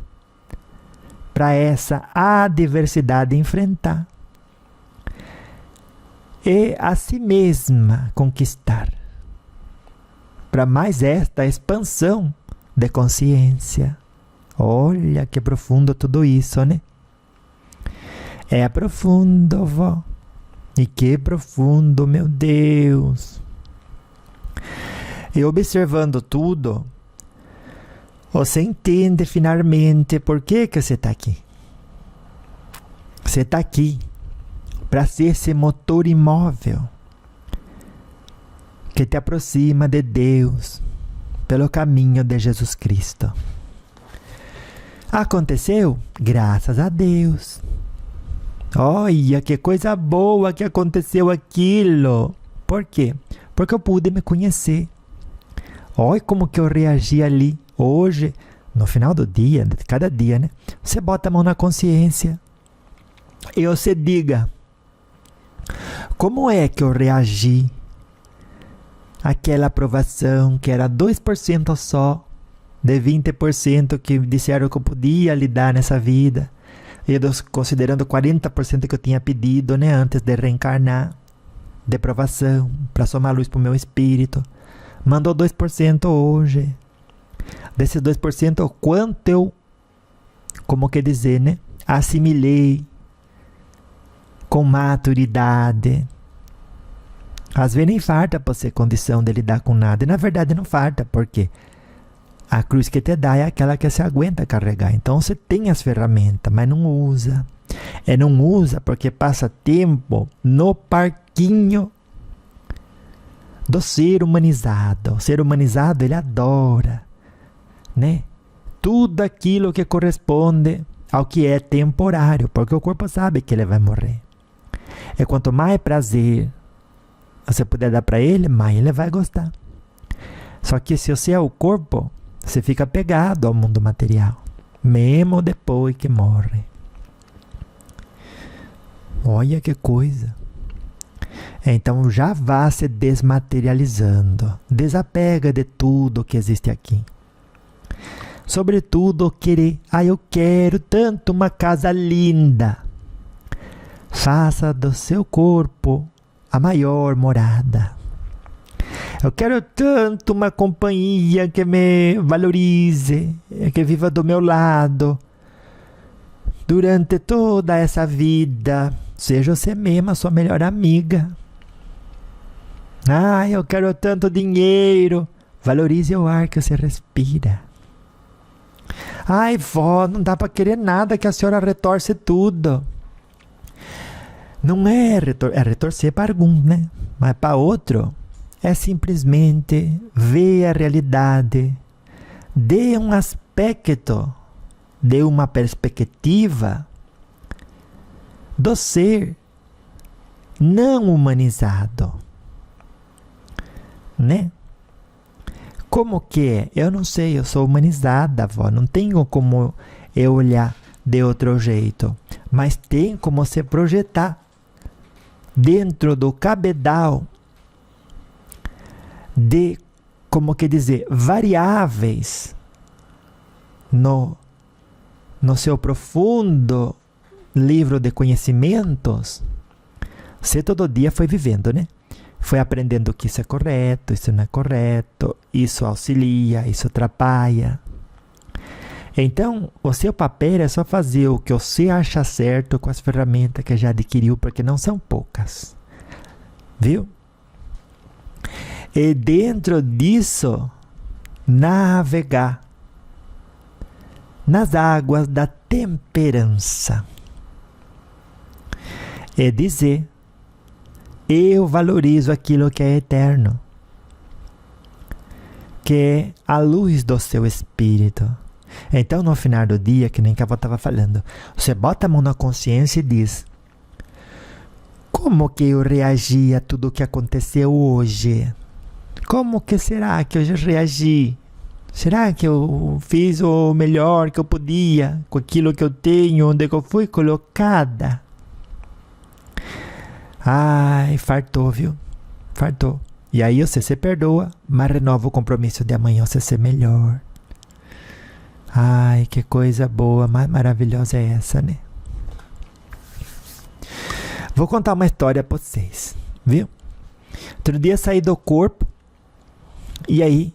para essa adversidade enfrentar e a si mesma conquistar, para mais esta expansão de consciência. Olha que profundo tudo isso, né? É profundo, vó. E que profundo, meu Deus. E observando tudo, você entende finalmente por que você está aqui. Você está aqui para ser esse motor imóvel que te aproxima de Deus pelo caminho de Jesus Cristo. Aconteceu? Graças a Deus. Olha que coisa boa que aconteceu aquilo. Por quê? Porque eu pude me conhecer. Olha como que eu reagi ali. Hoje, no final do dia, de cada dia, né? Você bota a mão na consciência e você diga: como é que eu reagi àquela aprovação que era 2% só, de 20% que disseram que eu podia lidar nessa vida, e eu considerando 40% que eu tinha pedido, né, antes de reencarnar, de aprovação, para somar luz para o meu espírito. Mandou 2% hoje. Desses 2%, quanto eu, como quer dizer, né, assimilei com maturidade. Às vezes nem falta para você condição de lidar com nada. E na verdade não falta, porque a cruz que te dá é aquela que você aguenta carregar. Então você tem as ferramentas, mas não usa. E não usa porque passa tempo no parquinho do ser humanizado. O ser humanizado, ele adora, né? Tudo aquilo que corresponde ao que é temporário, porque o corpo sabe que ele vai morrer. E quanto mais prazer você puder dar para ele, mais ele vai gostar. Só que se você é o corpo, você fica pegado ao mundo material, mesmo depois que morre. Olha que coisa. Então já vá se desmaterializando. Desapega de tudo que existe aqui. Sobretudo querer. Eu quero tanto uma casa linda. Faça do seu corpo a maior morada. Eu quero tanto uma companhia que me valorize, que viva do meu lado durante toda essa vida. Seja você mesma a sua melhor amiga. Eu quero tanto dinheiro. Valorize o ar que você respira. Vó, não dá para querer nada que a senhora retorce tudo. Não é retorcer para algum, né? Mas para outro, é simplesmente ver a realidade de um aspecto, de uma perspectiva do ser não humanizado. né? Como que é? Eu não sei, eu sou humanizada, vó. Não tenho como eu olhar de outro jeito. Mas tem como se projetar dentro do cabedal de, como que dizer, variáveis no seu profundo livro de conhecimentos. Você todo dia foi vivendo, né? Foi aprendendo que isso é correto, isso não é correto, isso auxilia, isso atrapalha. Então, o seu papel é só fazer o que você acha certo com as ferramentas que já adquiriu, porque não são poucas. Viu? E dentro disso, navegar nas águas da temperança. É dizer, eu valorizo aquilo que é eterno, que é a luz do seu espírito. Então, no final do dia, que nem que eu estava falando, você bota a mão na consciência e diz, como que eu reagi a tudo o que aconteceu hoje? Como que será que eu reagi? Será que eu fiz o melhor que eu podia com aquilo que eu tenho, onde eu fui colocada? Ai, fartou, viu? Fartou. E aí você se perdoa, mas renova o compromisso de amanhã você ser melhor. Ai, que coisa boa, mais maravilhosa é essa, né? Vou contar uma história para vocês, viu? Outro dia saí do corpo e aí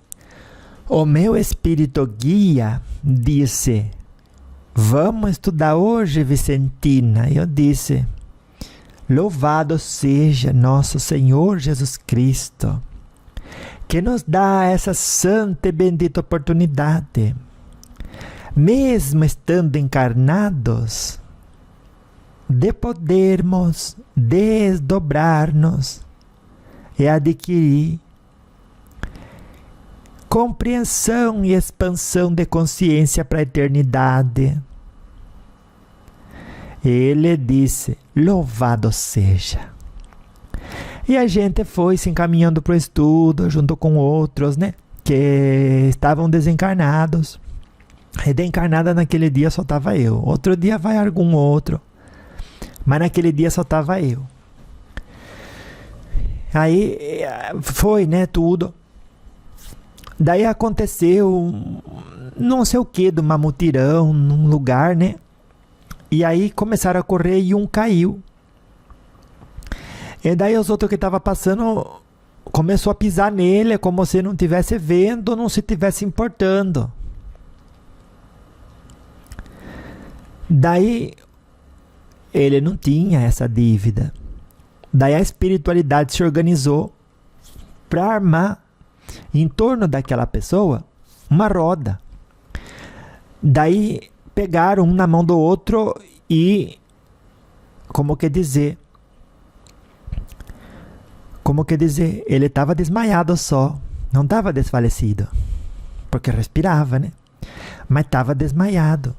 o meu espírito guia disse, vamos estudar hoje, Vicentina? Eu disse, louvado seja nosso Senhor Jesus Cristo, que nos dá essa santa e bendita oportunidade, mesmo estando encarnados, de podermos desdobrar-nos e adquirir compreensão e expansão de consciência para a eternidade. Ele disse, louvado seja. E a gente foi se encaminhando para o estudo, junto com outros, né? Que estavam desencarnados. E de encarnada naquele dia só estava eu. Outro dia vai algum outro. Mas naquele dia só estava eu. Aí foi, né, tudo. Daí aconteceu não sei o que, de uma mutirão num lugar, né? E aí começaram a correr e um caiu. E daí os outros que estavam passando começou a pisar nele, como se não estivesse vendo, não se estivesse importando. Daí ele não tinha essa dívida. Daí a espiritualidade se organizou para armar em torno daquela pessoa uma roda. Daí pegaram um na mão do outro e, como que dizer, ele estava desmaiado só, não estava desfalecido, porque respirava, né? Mas estava desmaiado.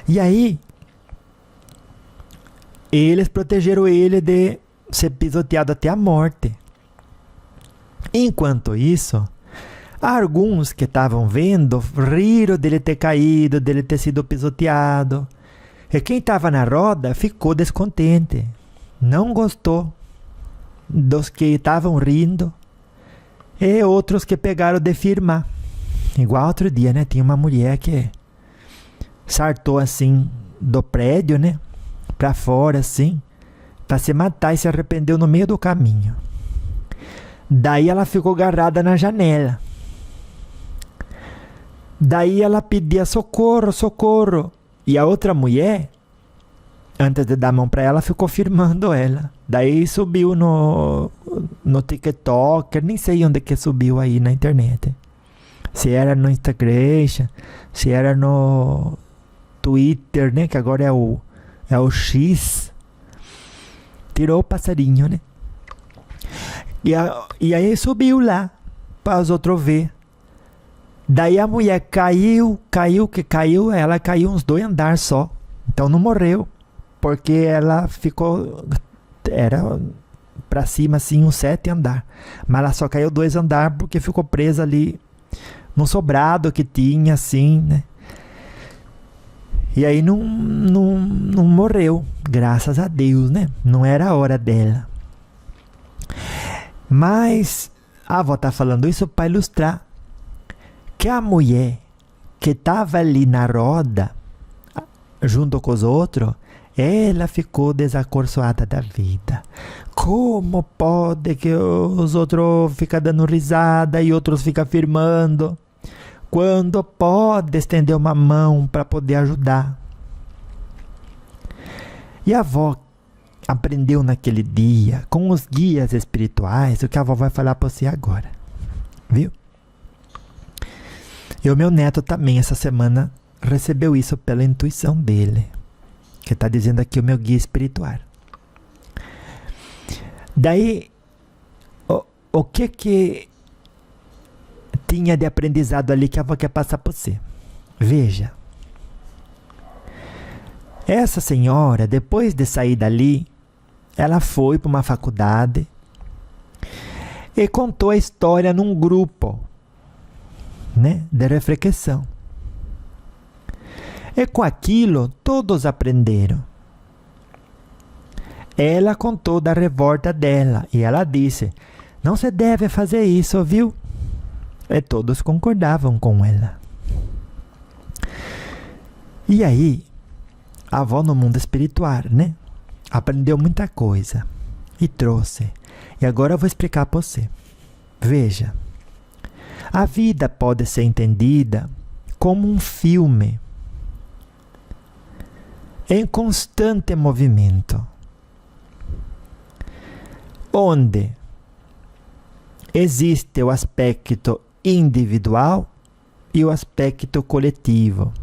E aí, eles protegeram ele de ser pisoteado até a morte. Enquanto isso, alguns que estavam vendo riram dele ter caído, dele ter sido pisoteado. E quem estava na roda ficou descontente. Não gostou dos que estavam rindo. E outros que pegaram de firmar. Igual outro dia, né? Tinha uma mulher que saltou assim do prédio, né? Pra fora, assim. Pra se matar e se arrependeu no meio do caminho. Daí ela ficou agarrada na janela. Daí ela pedia socorro, socorro. E a outra mulher, antes de dar a mão para ela, ficou firmando ela. Daí subiu no TikTok, nem sei onde que subiu aí na internet. Se era no Instagram, se era no Twitter, né? Que agora é o X. Tirou o passarinho, né? E aí subiu lá para os outros ver. Daí a mulher caiu, ela caiu uns 2 andares só. Então não morreu, porque ela ficou, para cima, assim, uns 7 andares. Mas ela só caiu 2 andares porque ficou presa ali no sobrado que tinha, assim, né? E aí não morreu, graças a Deus, né? Não era a hora dela. Mas a avó tá falando isso para ilustrar que a mulher que estava ali na roda, junto com os outros, ela ficou desacorçoada da vida. Como pode que os outros ficam dando risada e outros ficam afirmando, quando pode estender uma mão para poder ajudar? E a avó aprendeu naquele dia, com os guias espirituais, o que a avó vai falar para você agora. Viu? E o meu neto também, essa semana, recebeu isso pela intuição dele, que está dizendo aqui o meu guia espiritual. Daí, o que tinha de aprendizado ali que a avó quer passar para você? Veja. Essa senhora, depois de sair dali, ela foi para uma faculdade e contou a história num grupo, né, de reflexão. E com aquilo, todos aprenderam. Ela contou da revolta dela e ela disse, não se deve fazer isso, viu? E todos concordavam com ela. E aí, a avó no mundo espiritual, né? Aprendeu muita coisa e trouxe. E agora eu vou explicar para você. Veja, a vida pode ser entendida como um filme em constante movimento, onde existe o aspecto individual e o aspecto coletivo.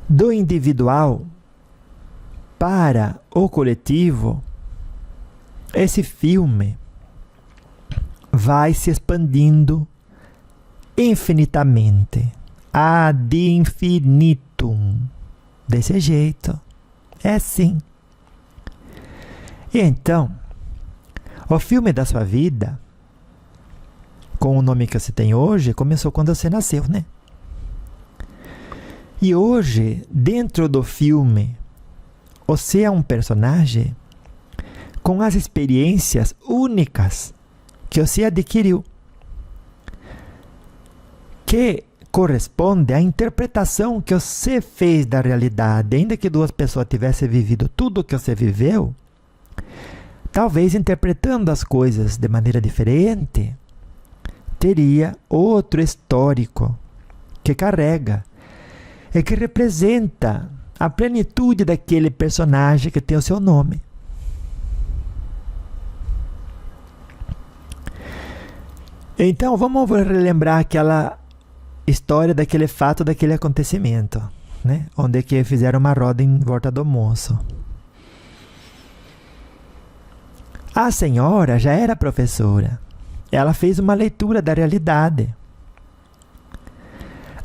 Do individual para o coletivo, esse filme vai se expandindo infinitamente, ad infinitum. Desse jeito. É assim. E então, o filme da sua vida, com o nome que você tem hoje, começou quando você nasceu, né? E hoje, dentro do filme, você é um personagem com as experiências únicas que você adquiriu, que corresponde à interpretação que você fez da realidade. Ainda que duas pessoas tivessem vivido tudo o que você viveu, talvez interpretando as coisas de maneira diferente, teria outro histórico que carrega e que representa a plenitude daquele personagem que tem o seu nome. Então, vamos relembrar aquela história daquele fato, daquele acontecimento, né? Onde que fizeram uma roda em volta do moço. A senhora já era professora. Ela fez uma leitura da realidade,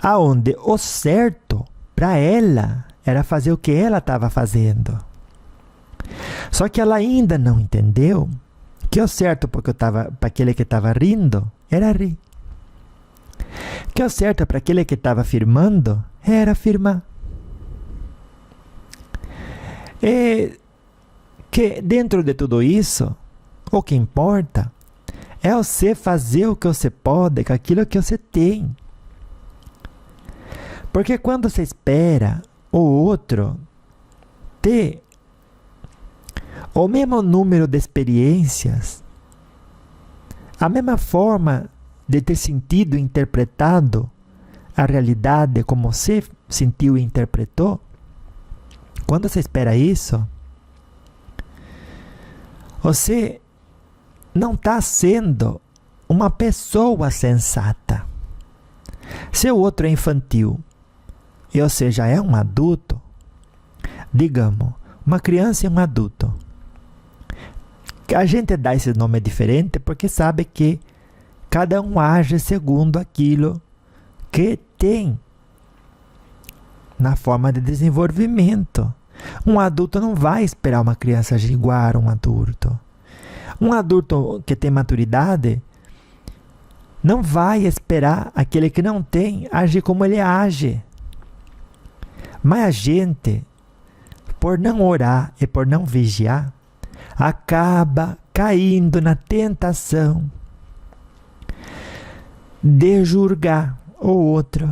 aonde o certo para ela era fazer o que ela estava fazendo. Só que ela ainda não entendeu que o certo para aquele que estava rindo era rir. Que o certo para aquele que estava afirmando era afirmar. E que dentro de tudo isso, o que importa é você fazer o que você pode com aquilo que você tem. Porque quando você espera o outro ter o mesmo número de experiências, a mesma forma de ter sentido e interpretado a realidade como você sentiu e interpretou, quando você espera isso, você não está sendo uma pessoa sensata. Se o outro é infantil e você já é um adulto, digamos, uma criança e um adulto, a gente dá esse nome diferente porque sabe que cada um age segundo aquilo que tem na forma de desenvolvimento. Um adulto não vai esperar uma criança agir igual a um adulto. Um adulto que tem maturidade não vai esperar aquele que não tem agir como ele age. Mas a gente, por não orar e por não vigiar, acaba caindo na tentação de julgar o outro.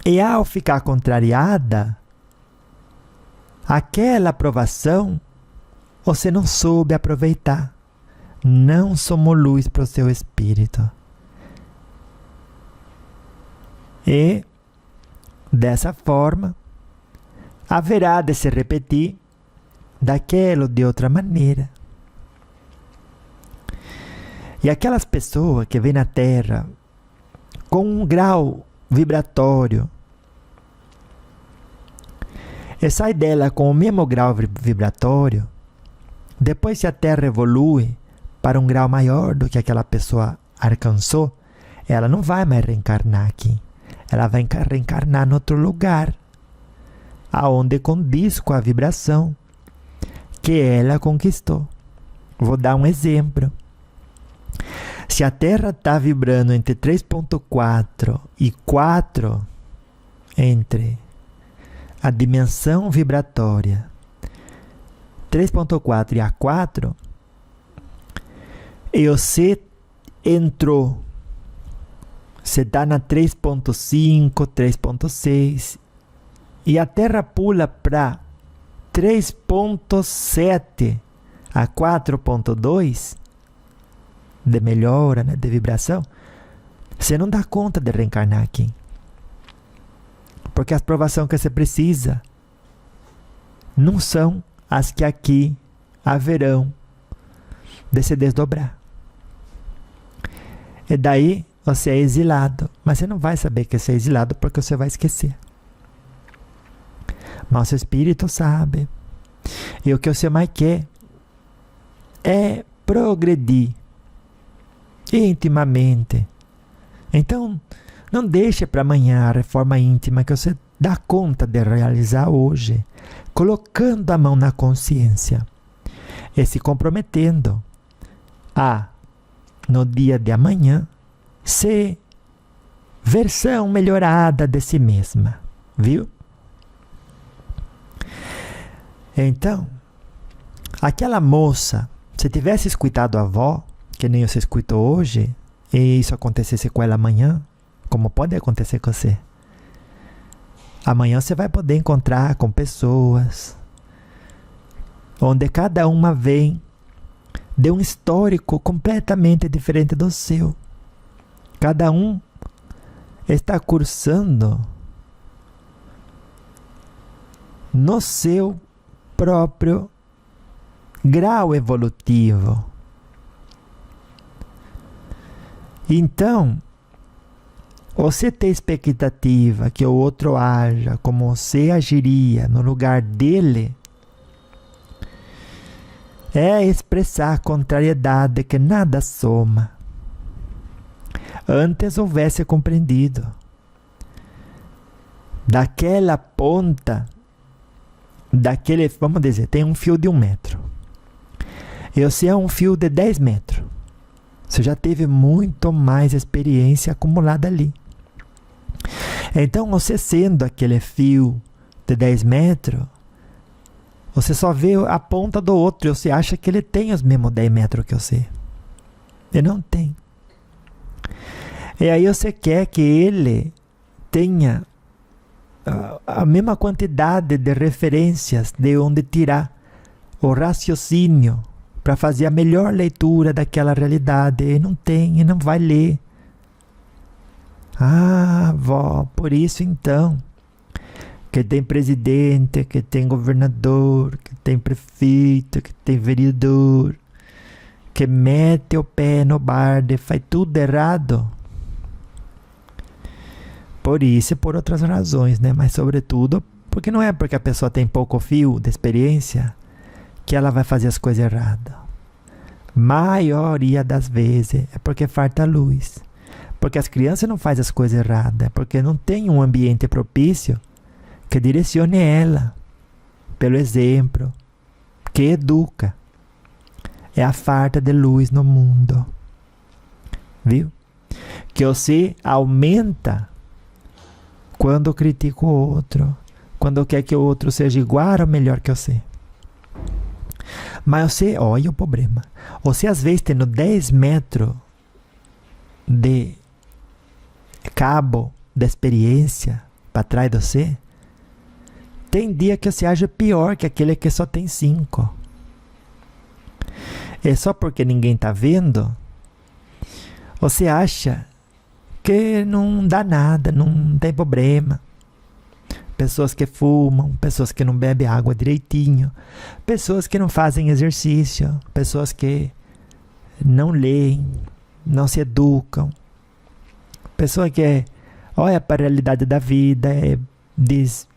E ao ficar contrariada, aquela aprovação você não soube aproveitar. Não somos luz para o seu espírito. E, dessa forma, haverá de se repetir daquela ou de outra maneira. E aquelas pessoas que vêm na Terra com um grau vibratório e sai dela com o mesmo grau vibratório, depois se a Terra evolui para um grau maior do que aquela pessoa alcançou, ela não vai mais reencarnar aqui. Ela vai reencarnar em outro lugar, aonde condiz com a vibração que ela conquistou. Vou dar um exemplo. Se a Terra está vibrando entre 3.4 e 4, entre a dimensão vibratória 3.4 e a 4, e você entrou, você está na 3.5, 3.6, e a Terra pula para 3.7 a 4.2, de melhora, né, de vibração, você não dá conta de reencarnar aqui. Porque as provações que você precisa não são as que aqui haverão de se desdobrar. E daí você é exilado, mas você não vai saber que você é exilado porque você vai esquecer. Mas o seu espírito sabe. E o que você mais quer é progredir intimamente. Então, não deixe para amanhã a reforma íntima que você dá conta de realizar hoje, colocando a mão na consciência e se comprometendo a, no dia de amanhã, ser versão melhorada de si mesma, viu? Então, aquela moça, se tivesse escutado a avó, que nem você escutou hoje, e isso acontecesse com ela amanhã, como pode acontecer com você? Amanhã você vai poder encontrar com pessoas onde cada uma vem de um histórico completamente diferente do seu. Cada um está cursando no seu próprio grau evolutivo. Então, você ter expectativa que o outro haja como você agiria no lugar dele é expressar contrariedade que nada soma. Antes houvesse compreendido. Daquela ponta, daquele, vamos dizer, tem um fio de 1 metro. E você é um fio de 10 metros. Você já teve muito mais experiência acumulada ali. Então, você sendo aquele fio de 10 metros, você só vê a ponta do outro e você acha que ele tem os mesmos 10 metros que você. Ele não tem. E aí você quer que ele tenha a mesma quantidade de referências de onde tirar o raciocínio para fazer a melhor leitura daquela realidade. E não tem, e não vai ler. Ah, vó, por isso então, que tem presidente, que tem governador, que tem prefeito, que tem vereador, que mete o pé no barde, faz tudo errado. Por isso e por outras razões, né? Mas sobretudo, porque não é porque a pessoa tem pouco fio de experiência que ela vai fazer as coisas erradas. Maioria das vezes é porque falta luz. Porque as crianças não fazem as coisas erradas, porque não tem um ambiente propício que direcione ela. pelo exemplo, que educa. É a falta de luz no mundo. Viu? Que você aumenta quando critica o outro, quando quer que o outro seja igual ou melhor que você. Mas você, olha o problema. Você às vezes tendo 10 metros de cabo de experiência para trás de você, tem dia que você age pior que aquele que só tem 5. É só porque ninguém está vendo, você acha que não dá nada, não tem problema. Pessoas que fumam, pessoas que não bebem água direitinho, pessoas que não fazem exercício, pessoas que não leem, não se educam, pessoa que olha para a realidade da vida e diz,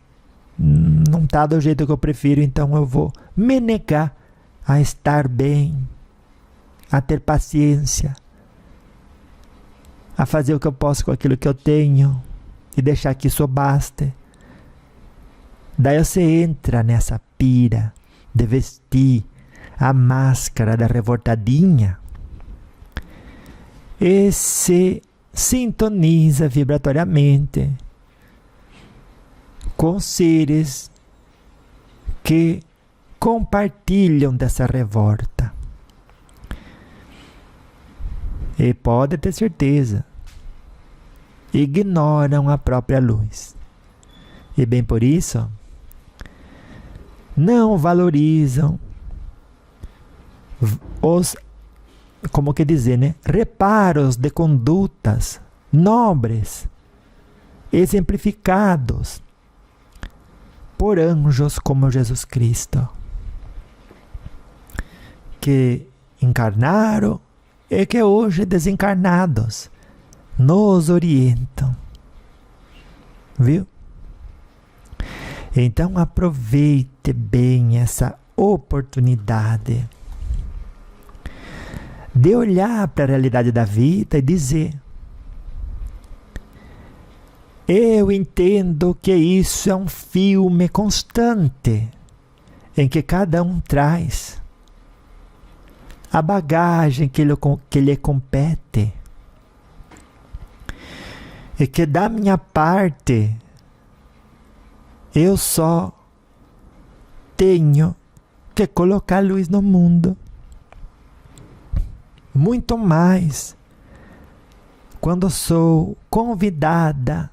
não está do jeito que eu prefiro, então eu vou me negar a estar bem, a ter paciência, a fazer o que eu posso com aquilo que eu tenho e deixar que isso baste. Daí você entra nessa pira de vestir a máscara da revoltadinha e se sintoniza vibratoriamente com seres que compartilham dessa revolta. E pode ter certeza, ignoram a própria luz. E bem por isso, não valorizam os, como que dizer, né? Reparos de condutas nobres, exemplificados por anjos como Jesus Cristo, que encarnaram e que hoje desencarnados nos orientam. Viu? Então aproveite bem essa oportunidade de olhar para a realidade da vida e dizer: eu entendo que isso é um filme constante em que cada um traz a bagagem que lhe compete, e que da minha parte eu só tenho que colocar luz no mundo. Muito mais quando sou convidada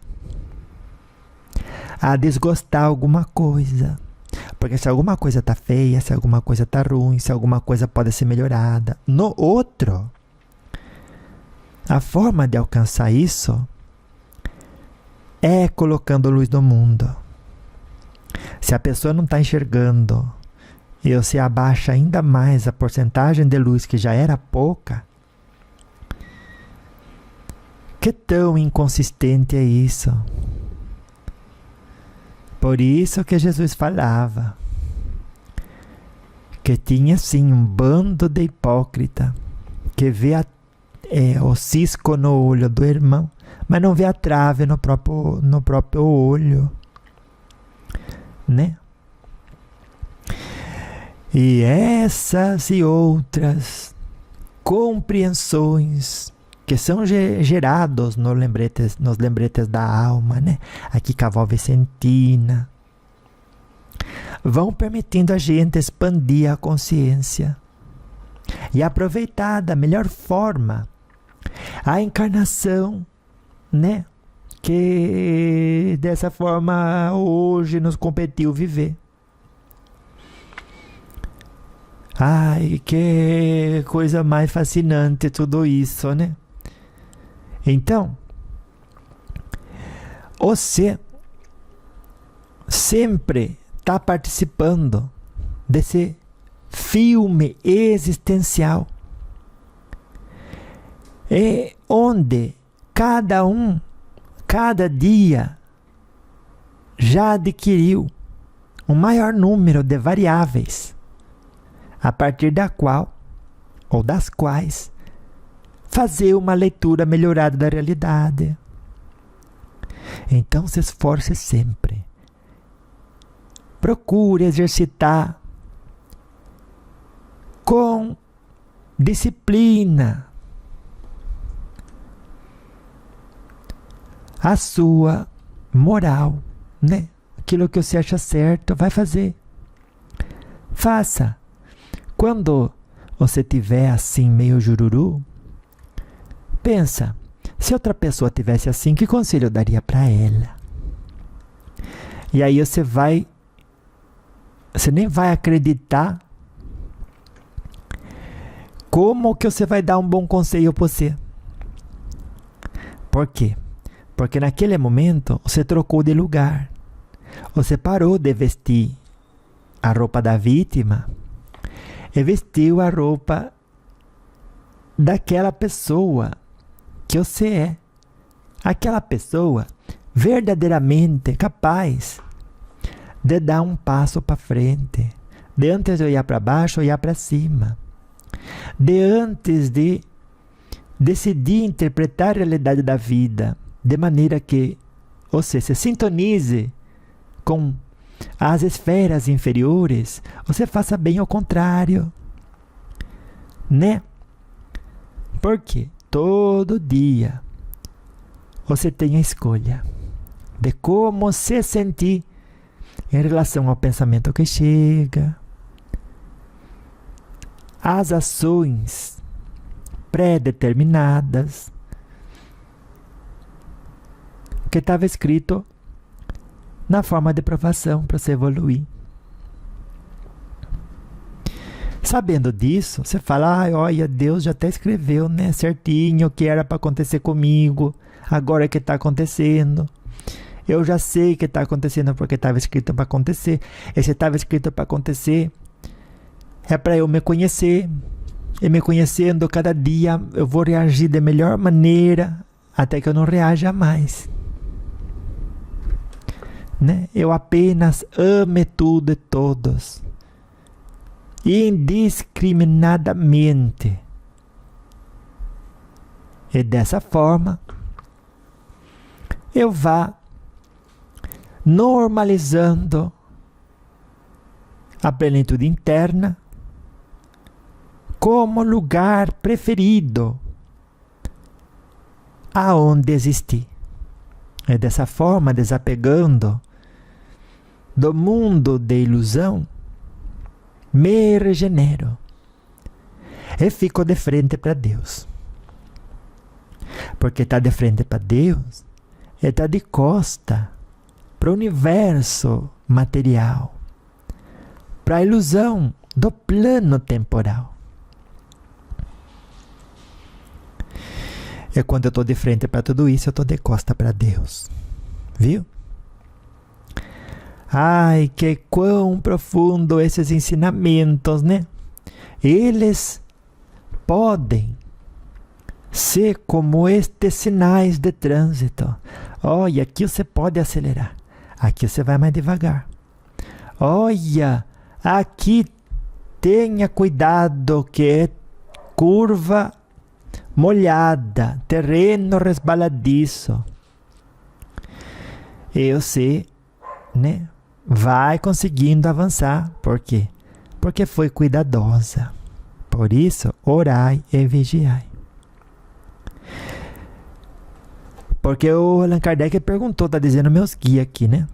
a desgostar alguma coisa. Porque se alguma coisa está feia, se alguma coisa está ruim, se alguma coisa pode ser melhorada no outro, a forma de alcançar isso é colocando luz no mundo. Se a pessoa não está enxergando e você abaixa ainda mais a porcentagem de luz que já era pouca, que tão inconsistente é isso? Por isso que Jesus falava que tinha sim um bando de hipócrita que vê o cisco no olho do irmão, mas não vê a trave no próprio olho, né? E essas e outras compreensões que são gerados nos lembretes da alma, né? Aqui com a avó Vicentina, vão permitindo a gente expandir a consciência e aproveitar da melhor forma a encarnação, né? Que dessa forma hoje nos competiu viver. Ai, que coisa mais fascinante tudo isso, né? Então, você sempre está participando desse filme existencial, onde cada dia já adquiriu um maior número de variáveis, a partir da qual, ou das quais, fazer uma leitura melhorada da realidade. Então se esforce sempre. procure exercitar com disciplina a sua moral, né? Aquilo que você acha certo, vai fazer. Faça. Quando você tiver assim meio jururu, pensa, se outra pessoa tivesse assim, que conselho eu daria para ela? E aí você nem vai acreditar como que você vai dar um bom conselho para você. Por quê? Porque naquele momento você trocou de lugar. Você parou de vestir a roupa da vítima e vestiu a roupa daquela pessoa que você é. Aquela pessoa verdadeiramente capaz de dar um passo para frente, de antes de olhar para baixo, olhar para cima, de antes de decidir interpretar a realidade da vida, de maneira que você se sintonize com as esferas inferiores, você faça bem ao contrário, né? Porque todo dia você tem a escolha de como se sentir em relação ao pensamento que chega, às ações pré-determinadas, que estava escrito na forma de provação para você evoluir. Sabendo disso, você fala, olha, Deus já até escreveu, né, certinho o que era para acontecer comigo, agora é que está acontecendo. Eu já sei que está acontecendo porque estava escrito para acontecer. E se estava escrito para acontecer, é para eu me conhecer. E me conhecendo, cada dia eu vou reagir da melhor maneira, até que eu não reaja mais. Né? Eu apenas ame tudo e todos, indiscriminadamente. E dessa forma, eu vá normalizando a plenitude interna como lugar preferido aonde existir. E dessa forma, desapegando do mundo de ilusão, me regenero e fico de frente para Deus. Porque está de frente para Deus, está de costa para o universo material, para a ilusão do plano temporal. E quando eu estou de frente para tudo isso, eu estou de costa para Deus. Viu? Ai, que quão profundo esses ensinamentos, né? Eles podem ser como estes sinais de trânsito. Olha, aqui você pode acelerar. Aqui você vai mais devagar. Olha, aqui tenha cuidado que é curva molhada, terreno resbaladiço. E você, né, vai conseguindo avançar. Por quê? Porque foi cuidadosa. Por isso, orai e vigiai. Porque o Allan Kardec perguntou, está dizendo meus guias aqui, né?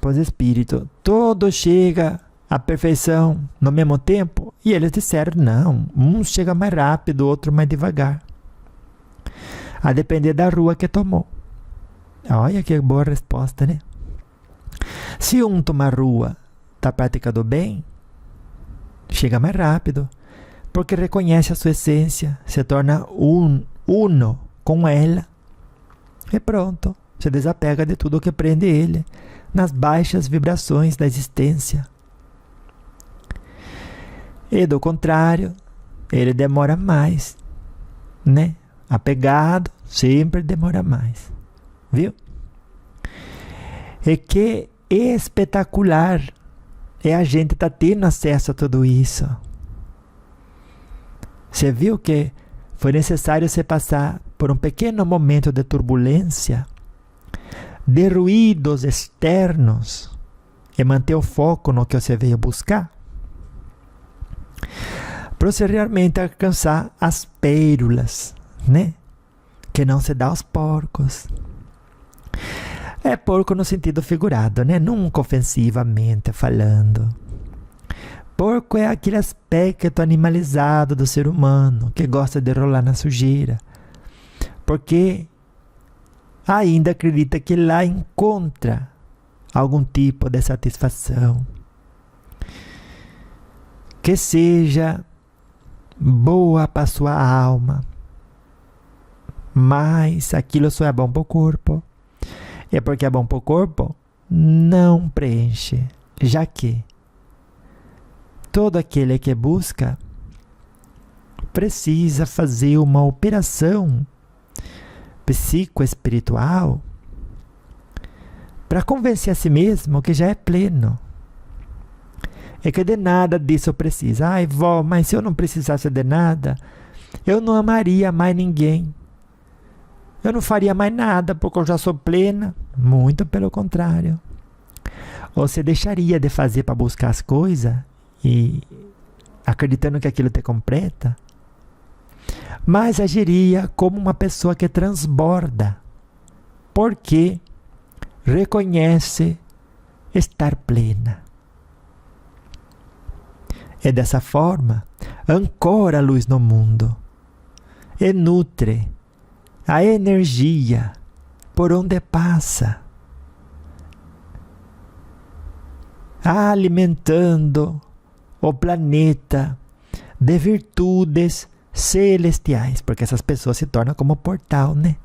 Pois espírito, todo chega à perfeição no mesmo tempo? E eles disseram, não, um chega mais rápido, o outro mais devagar. A depender da rua que tomou. Olha que boa resposta, né? Se um toma a rua da prática do bem, chega mais rápido, porque reconhece a sua essência, se torna uno com ela, e pronto, se desapega de tudo que prende ele nas baixas vibrações da existência. E do contrário, ele demora mais, né? Apegado sempre demora mais, viu? E que espetacular é a gente estar tendo acesso a tudo isso. Você viu que foi necessário você passar por um pequeno momento de turbulência, de ruídos externos e manter o foco no que você veio buscar, para você realmente alcançar as pérolas, né? Que não se dá aos porcos. É porco no sentido figurado, né? Nunca ofensivamente falando. Porco é aquele aspecto animalizado do ser humano que gosta de rolar na sujeira, porque ainda acredita que lá encontra algum tipo de satisfação que seja boa para sua alma, mas aquilo só é bom para o corpo. É porque é bom para o corpo, não preenche, já que todo aquele que busca precisa fazer uma operação psicoespiritual para convencer a si mesmo que já é pleno. É que de nada disso precisa. Ai, vó, mas se eu não precisasse de nada, eu não amaria mais ninguém. Eu não faria mais nada porque eu já sou plena. Muito pelo contrário. Você deixaria de fazer para buscar as coisas e acreditando que aquilo te completa, mas agiria como uma pessoa que transborda, porque reconhece estar plena. E dessa forma, ancora a luz no mundo e nutre a energia por onde passa, alimentando o planeta de virtudes celestiais, porque essas pessoas se tornam como portal, né?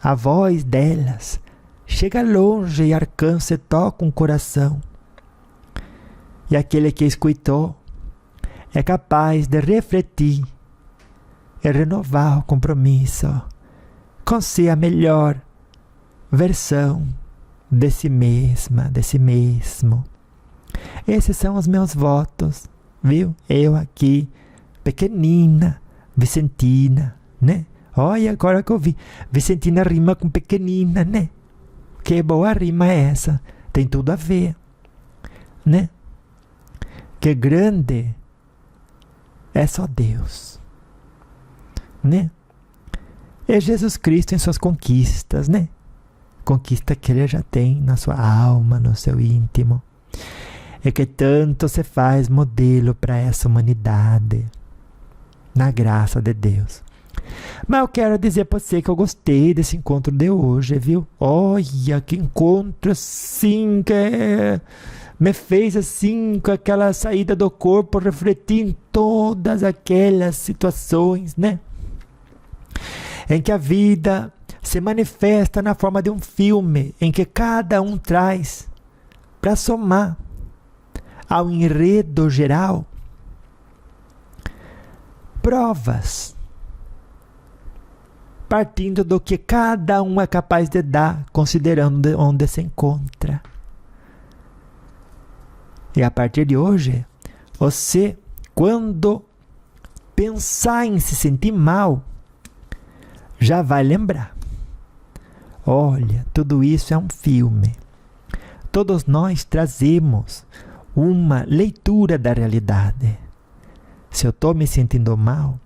A voz delas chega longe e alcança e toca um coração. E aquele que escutou é capaz de refletir e renovar o compromisso com ser a melhor versão de si mesma, de si mesmo. Esses são os meus votos, viu? Eu aqui, pequenina, Vicentina, né? Olha, agora que eu vi, Vicentina rima com pequenina, né? Que boa rima é essa? Tem tudo a ver, né? Que grande é só Deus, né? É Jesus Cristo em suas conquistas, né? Conquista que Ele já tem na sua alma, no seu íntimo. É que tanto se faz modelo para essa humanidade, na graça de Deus. Mas eu quero dizer para você que eu gostei desse encontro de hoje, viu? Olha, que encontro assim, que me fez assim, com aquela saída do corpo, refletir em todas aquelas situações, né? Em que a vida se manifesta na forma de um filme, em que cada um traz para somar ao enredo geral provas, partindo do que cada um é capaz de dar, considerando onde se encontra. E a partir de hoje, você, quando pensar em se sentir mal, já vai lembrar. Olha, tudo isso é um filme. Todos nós trazemos uma leitura da realidade. Se eu estou me sentindo mal,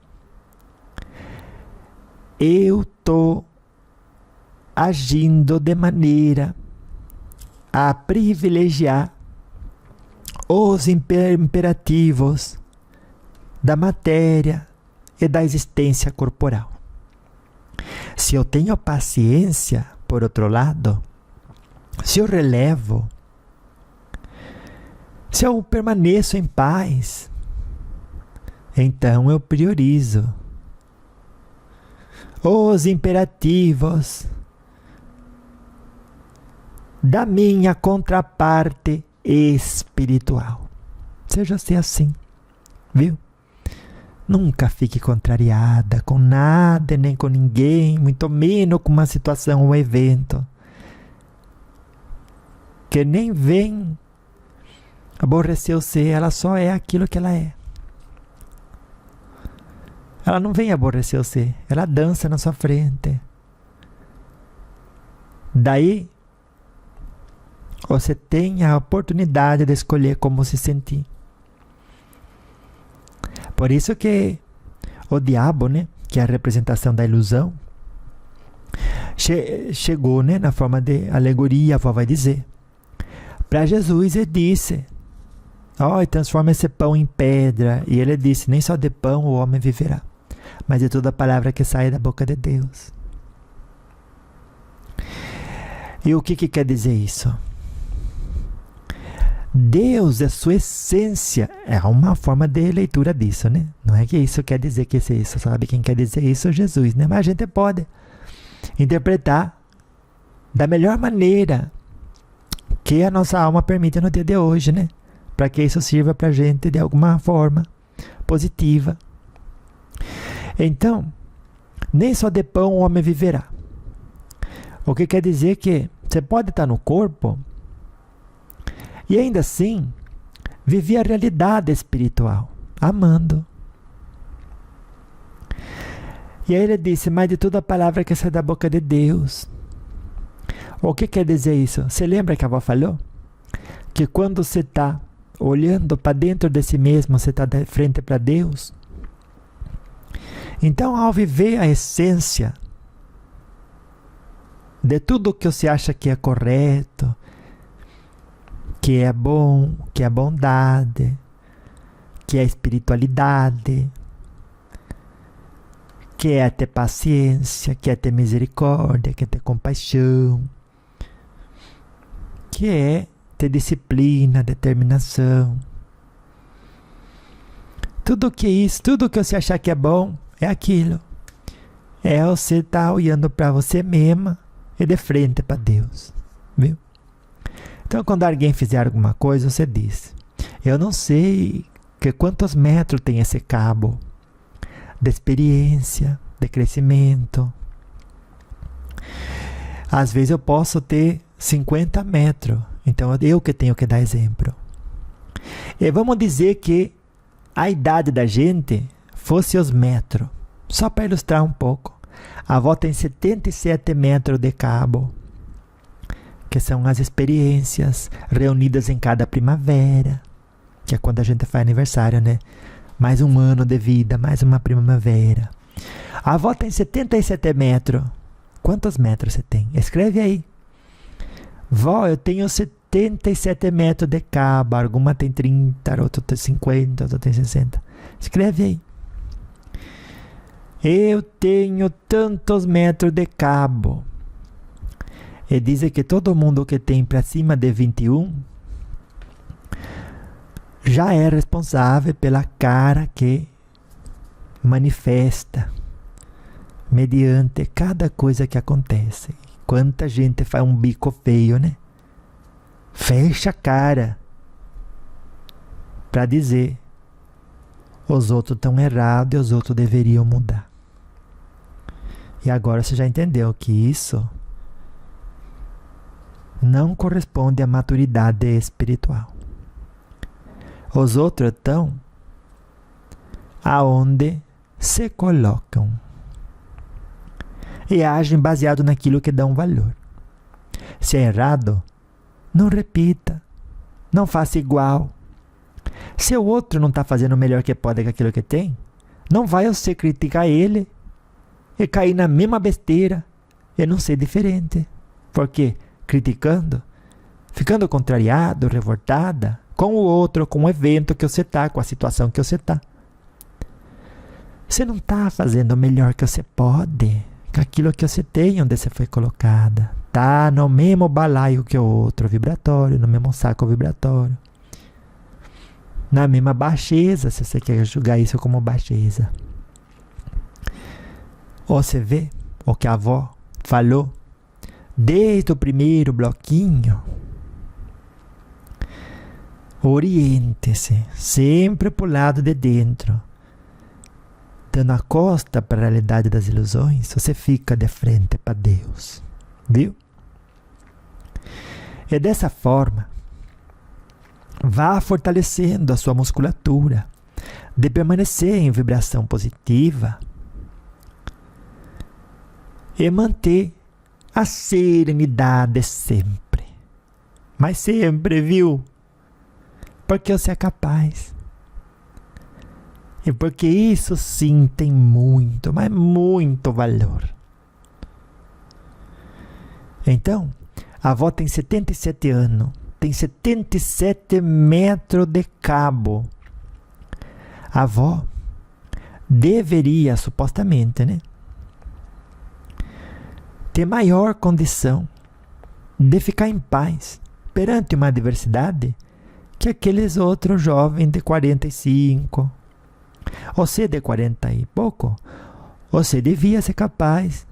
eu estou agindo de maneira a privilegiar os imperativos da matéria e da existência corporal. Se eu tenho paciência, por outro lado, se eu relevo, se eu permaneço em paz, então eu priorizo os imperativos da minha contraparte espiritual. Seja você assim, viu? Nunca fique contrariada com nada, nem com ninguém, muito menos com uma situação ou evento que nem vem aborrecer você, ela só é aquilo que ela é. Ela não vem aborrecer você, ela dança na sua frente. Daí, Você tem a oportunidade de escolher como se sentir. Por isso que o diabo, né, que é a representação da ilusão, chegou, né, na forma de alegoria, a avó vai dizer. Para Jesus ele disse, transforma esse pão em pedra. E ele disse, nem só de pão o homem viverá, mas de toda palavra que sai da boca de Deus. E o que quer dizer isso? Deus é sua essência. É uma forma de leitura disso, né? Não é que isso quer dizer que isso, sabe quem quer dizer isso é Jesus, né? Mas a gente pode interpretar da melhor maneira que a nossa alma permite no dia de hoje, né? Para que isso sirva para a gente de alguma forma positiva. Então, nem só de pão o homem viverá. O que quer dizer que você pode estar no corpo e ainda assim viver a realidade espiritual, amando. E aí ele disse, mas de toda a palavra que sai da boca de Deus. O que quer dizer isso? Você lembra que a avó falou? Que quando você está olhando para dentro de si mesmo, você está de frente para Deus. Então, ao viver a essência de tudo que você acha que é correto, que é bom, que é bondade, que é espiritualidade, que é ter paciência, que é ter misericórdia, que é ter compaixão, que é ter disciplina, determinação. Tudo que isso, tudo que você achar que é bom, é aquilo. É você estar olhando para você mesma e de frente para Deus. Viu? Então, quando alguém fizer alguma coisa, você diz, eu não sei que quantos metros tem esse cabo de experiência, de crescimento. Às vezes eu posso ter 50 metros. Então, eu que tenho que dar exemplo. E vamos dizer que a idade da gente fosse os metros. Só para ilustrar um pouco. A avó tem 77 metros de cabo, que são as experiências reunidas em cada primavera, que é quando a gente faz aniversário, né? Mais um ano de vida, mais uma primavera. A avó tem 77 metros. Quantos metros você tem? Escreve aí. Vó, eu tenho 77 metros de cabo. Alguma tem 30, outra tem 50, outra tem 60. Escreve aí. Eu tenho tantos metros de cabo. E dizem que todo mundo que tem para cima de 21 já é responsável pela cara que manifesta mediante cada coisa que acontece. Quanta gente faz um bico feio, né? Fecha a cara para dizer os outros estão errados e os outros deveriam mudar. E agora você já entendeu que isso não corresponde à maturidade espiritual. Os outros estão aonde se colocam e agem baseado naquilo que dão valor. Se é errado, não repita, não faça igual. Se o outro não está fazendo o melhor que pode com aquilo que tem, não vai você criticar ele e cair na mesma besteira e não ser diferente. Porque criticando, ficando contrariado, revoltada com o outro, com o evento que você está, com a situação que você está. Você não está fazendo o melhor que você pode com aquilo que você tem, onde você foi colocada. Está no mesmo balaio que o outro vibratório, no mesmo saco vibratório. Na mesma baixeza, se você quer julgar isso como baixeza. Ou você vê o que a avó falou desde o primeiro bloquinho. Oriente-se sempre para o lado de dentro. Dando a costa para a realidade das ilusões, você fica de frente para Deus. Viu? E dessa forma, vá fortalecendo a sua musculatura de permanecer em vibração positiva e manter a serenidade sempre. Mas sempre, viu? Porque você é capaz. E porque isso sim tem muito, mas muito valor. Então, a avó tem 77 anos, tem 77 metros de cabo. A avó deveria, supostamente, né, ter maior condição de ficar em paz perante uma adversidade que aqueles outros jovens de 45, você de 40 e pouco, você devia ser capaz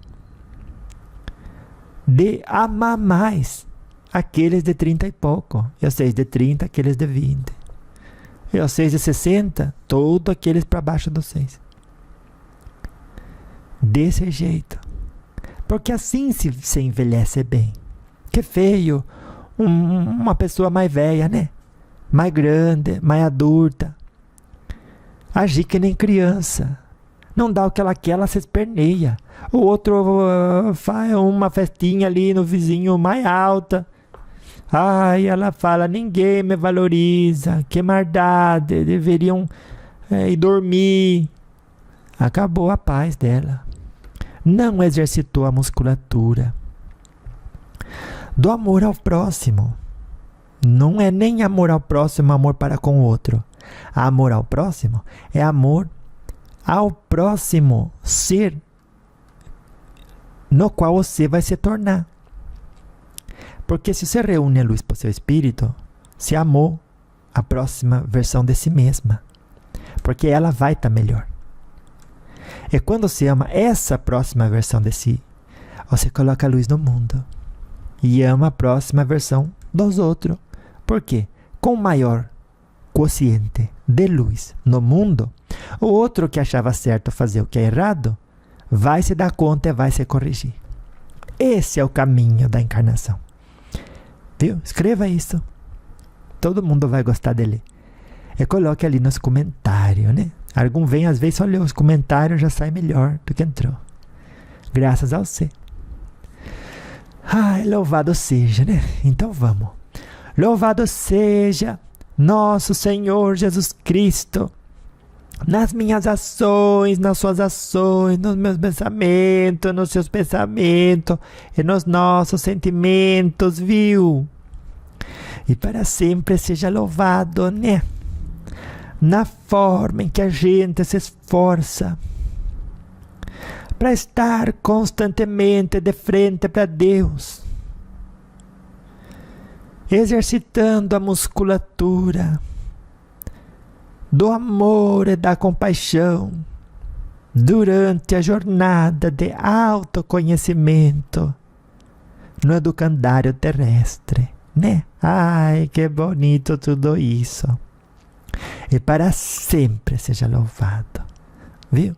de amar mais aqueles de 30 e pouco, e vocês de 30, aqueles de 20, e vocês de 60, todos aqueles para baixo de vocês. Desse jeito. Porque assim se envelhece bem. Que feio uma pessoa mais velha, né? Mais grande, mais adulta. Agir que nem criança. Não dá o que ela quer, ela se esperneia. O outro faz uma festinha ali no vizinho mais alta. Ai, ela fala, ninguém me valoriza. Que maldade, deveriam ir dormir. Acabou a paz dela. Não exercitou a musculatura do amor ao próximo. Não é nem amor ao próximo, amor para com o outro. Amor ao próximo é amor ao próximo ser no qual você vai se tornar. Porque se você reúne a luz para o seu espírito, se amou a próxima versão de si mesma. Porque ela vai estar melhor. E quando você ama essa próxima versão de si, você coloca a luz no mundo. E ama a próxima versão dos outros. Por quê? Com maior quociente de luz no mundo, o outro que achava certo fazer o que é errado, vai se dar conta e vai se corrigir. Esse é o caminho da encarnação. Viu? Escreva isso. Todo mundo vai gostar dele. E coloque ali nos comentários, né? Algum vem, às vezes, só lê os comentários, já sai melhor do que entrou. Graças a você. Ai, louvado seja, né? Então vamos. Louvado seja nosso Senhor Jesus Cristo, nas minhas ações, nas suas ações, nos meus pensamentos, nos seus pensamentos e nos nossos sentimentos, viu? E para sempre seja louvado, né? Na forma em que a gente se esforça para estar constantemente de frente para Deus, exercitando a musculatura do amor e da compaixão durante a jornada de autoconhecimento no educandário terrestre, né? Ai, que bonito tudo isso. E para sempre seja louvado, viu?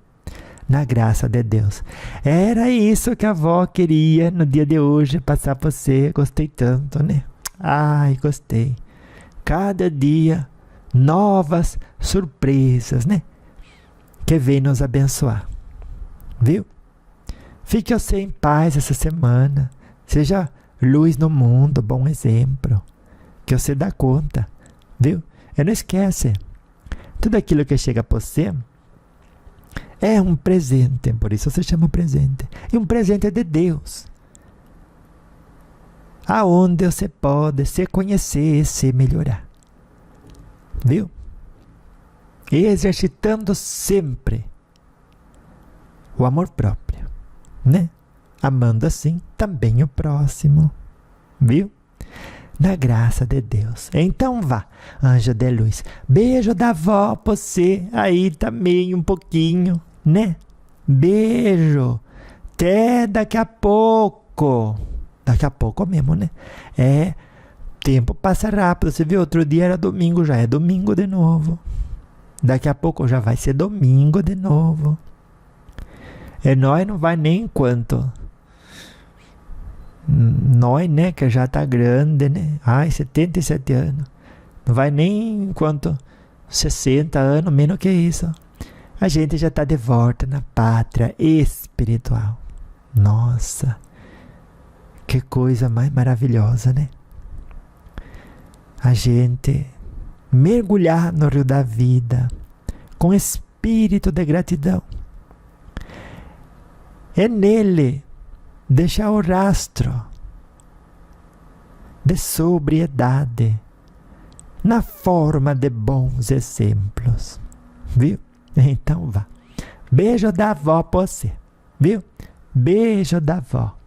Na graça de Deus. Era isso que a avó queria no dia de hoje passar para você. Gostei tanto, né? Ai, gostei. Cada dia novas surpresas, né? Que vem nos abençoar, viu? Fique você em paz essa semana. Seja luz no mundo, bom exemplo. Que você dá conta, viu? E não esquece, tudo aquilo que chega para você é um presente, por isso se chama presente. E um presente de Deus. Aonde você pode se conhecer e se melhorar. Viu? E exercitando sempre o amor próprio, né? Amando assim também o próximo. Viu? Na graça de Deus. Então vá, anjo de luz. Beijo da avó pra você aí também um pouquinho, né? Beijo. Até daqui a pouco. Daqui a pouco mesmo, né? Tempo passa rápido. Você viu? Outro dia era domingo, já é domingo de novo. Daqui a pouco já vai ser domingo de novo. E nós não vai nem enquanto. Nós, né, que já tá grande, né? Ai, 77 anos. Não vai nem enquanto 60 anos, menos que isso. A gente já tá de volta na pátria espiritual. Nossa, que coisa mais maravilhosa, né? a gente mergulhar no rio da vida com espírito de gratidão. É nele deixar o rastro de sobriedade na forma de bons exemplos, viu? Então vá. Beijo da avó pra você, viu? Beijo da avó.